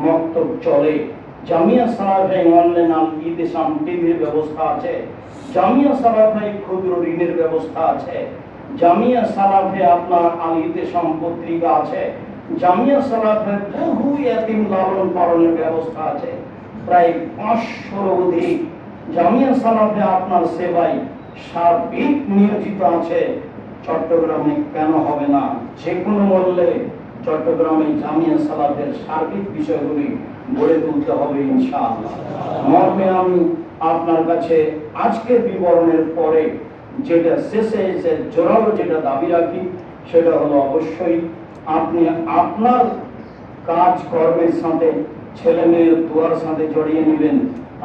মক্তব চলে। জামিয়া সালাফে অনলাইন আল-ইতিসাম টিভির ব্যবস্থা আছে। জামিয়া সালাফে ক্ষুদ্র ঋণের ব্যবস্থা আছে। জামিয়া সালাফে আপনার আল-ইতিসাম পত্রিকা আছে। জামিয়া সালাফে বহু ইয়াতিম লালন পালনের ব্যবস্থা আছে, প্রায় 500-র অধিক। জামিয়া সালাফে আপনার সেবায় সার্বিক নিয়োজিত আছে। চট্টগ্রামে কেন হবে না? যে কোনো মূল্যে চট্টগ্রামে জামিয়া সালাফের সার্বিক বিষয়গুলি গড়ে তুলতে হবে ইনশাআল্লাহ। মর্মে আমি আপনার কাছে আজকের বিবরণের পরে যেটা শেষে এসে জোরালো যেটা দাবি রাখি, সেটা হলো অবশ্যই আপনি আপনার কাজ কর্মের সাথে ছেলে মেয়ের দোয়ার সাথে জড়িয়ে নেবেন।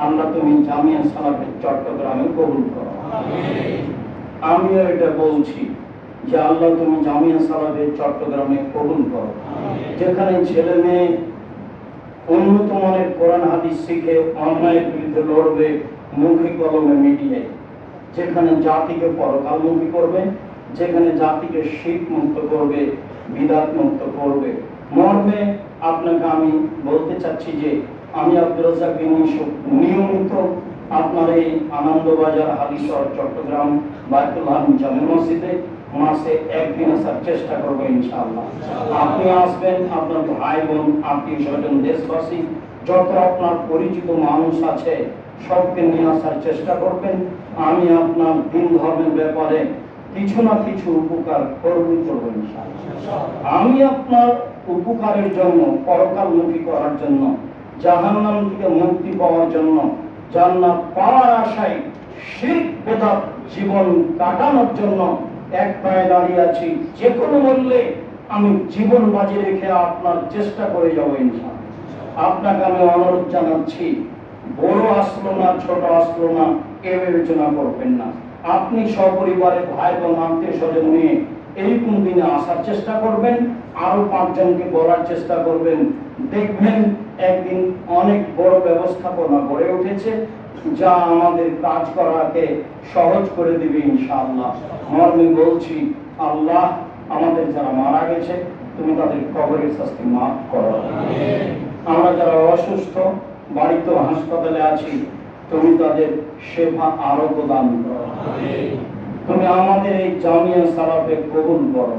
আল্লাহ তুমি জামিয়া সালাফের চট্টগ্রামে কবুল করো। আমিও এটা বলছি যে আল্লাহ তুমি জামিয়া সালাফের চট্টগ্রামে কবুল করো, যেখানে ছেলে মেয়ে উন্নত মানের কোরআন হাদিস শিখে অন্যায়ের বিরুদ্ধে লড়বে মুখে কলমে মিডিয়ায়, যেখানে জাতিকে পরকালমুখী করবে, যেখানে জাতিকে শিরক মুক্ত করবে, বিদআত মুক্ত করবে। মর্মে আপনাকে আমি বলতে চাচ্ছি যে আমি আব্দুর রাজ্জাক বিন ইউসুফ নিয়মিত আপনার এই আনন্দবাজার হালিশহর চট্টগ্রাম বায়তুল হামিদ জামে মসজিদে মাসে একদিন আসার চেষ্টা করবো ইনশাআল্লাহ। আপনি আসবেন, আপনার ভাই বোন, আত্মীয় স্বজন, দেশবাসী, যত আপনার পরিচিত মানুষ আছে সবকে নিয়ে আসার চেষ্টা করবেন। আমি আপনার দিন ধর্মের ব্যাপারে কিছু না কিছু উপকার করবই করবো ইনশাআল্লাহ। আমি আপনার উপকারের জন্য, পরকালমুখী করার জন্য, জাহান্নাম থেকে মুক্তি পাওয়ার জন্য, জান্নাত পাওয়ার আশায় শিরক বেদাত জীবন কাটানোর জন্য এক পায়ে দাঁড়িয়ে আছি। যে কোনো মূল্যে আমি জীবন বাজি রেখে আপনার চেষ্টা করে যাবো ইনশাআল্লাহ। আপনাকে আমি অনুরোধ জানাচ্ছি, বড় আসলো না ছোট আসলো না এ বিবেচনা করবেন না। আপনি সপরিবারে ভাই বোন আত্মীয় স্বজন নিয়ে এইরকম দিনে আসার চেষ্টা করবেন, আরো 5 জনকে বলার চেষ্টা করবেন। দেখবেন একদিন অনেক বড় ব্যবস্থাপনা গড়ে উঠেছে, যা আমাদের কাজ করাকে সহজ করে দিবে ইনশাআল্লাহ। মর্মে বলছি, আল্লাহ আমাদের যারা মারা গেছে তুমি তাদের কবরের শাস্তি মাফ করো। আমরা যারা অসুস্থ বাড়িতে হাসপাতালে আছি তুমি তাদের সেবা আরো প্রদান করো। তুমি আমাদের এই জামিয়া সালাফে কবুল করো।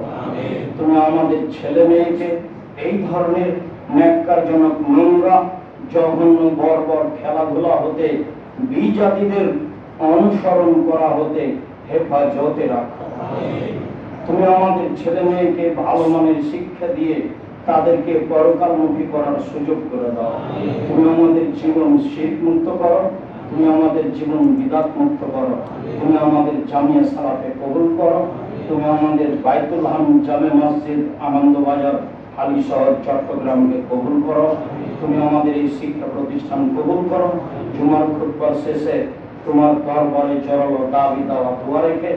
তুমি আমাদের ছেলে মেয়েকে এই ধরনের ন্যাক্কারজনক, নোংরা, জঘন্য, বর্বর খেলাধুলা হতে, বিজাতিদের অনুসরণ করা হতে হেফাজতে রাখো। তুমি আমাদের ছেলে মেয়েকে ভালো মানের শিক্ষা দিয়ে তাদেরকে পরকালমুখী করার সুযোগ করে দাও। তুমি আমাদের জীবন শিরক মুক্ত করো, তুমি আমাদের জীবন বিদআত মুক্ত করো, তুমি আমাদের জামিয়া সালাফে কবুল করো। তুমি আমাদের বাইতুল হাম জামে মসজিদ আনন্দবাজার হালি শহর চট্টগ্রামকে কবুল করো। তুমি আমাদের এই শিক্ষা প্রতিষ্ঠান কবুল করো। জুমার খুতবা শেষে তোমার দরবারে জড়ালো দাবি দাওয়া দোয়া রেখে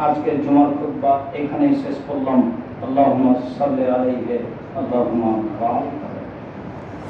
আজকের জুমার খুতবা এখানেই শেষ করলাম। আল্লাহুম্মা সাল্লি আলাইহি আল্লাহুম্মা বারিক।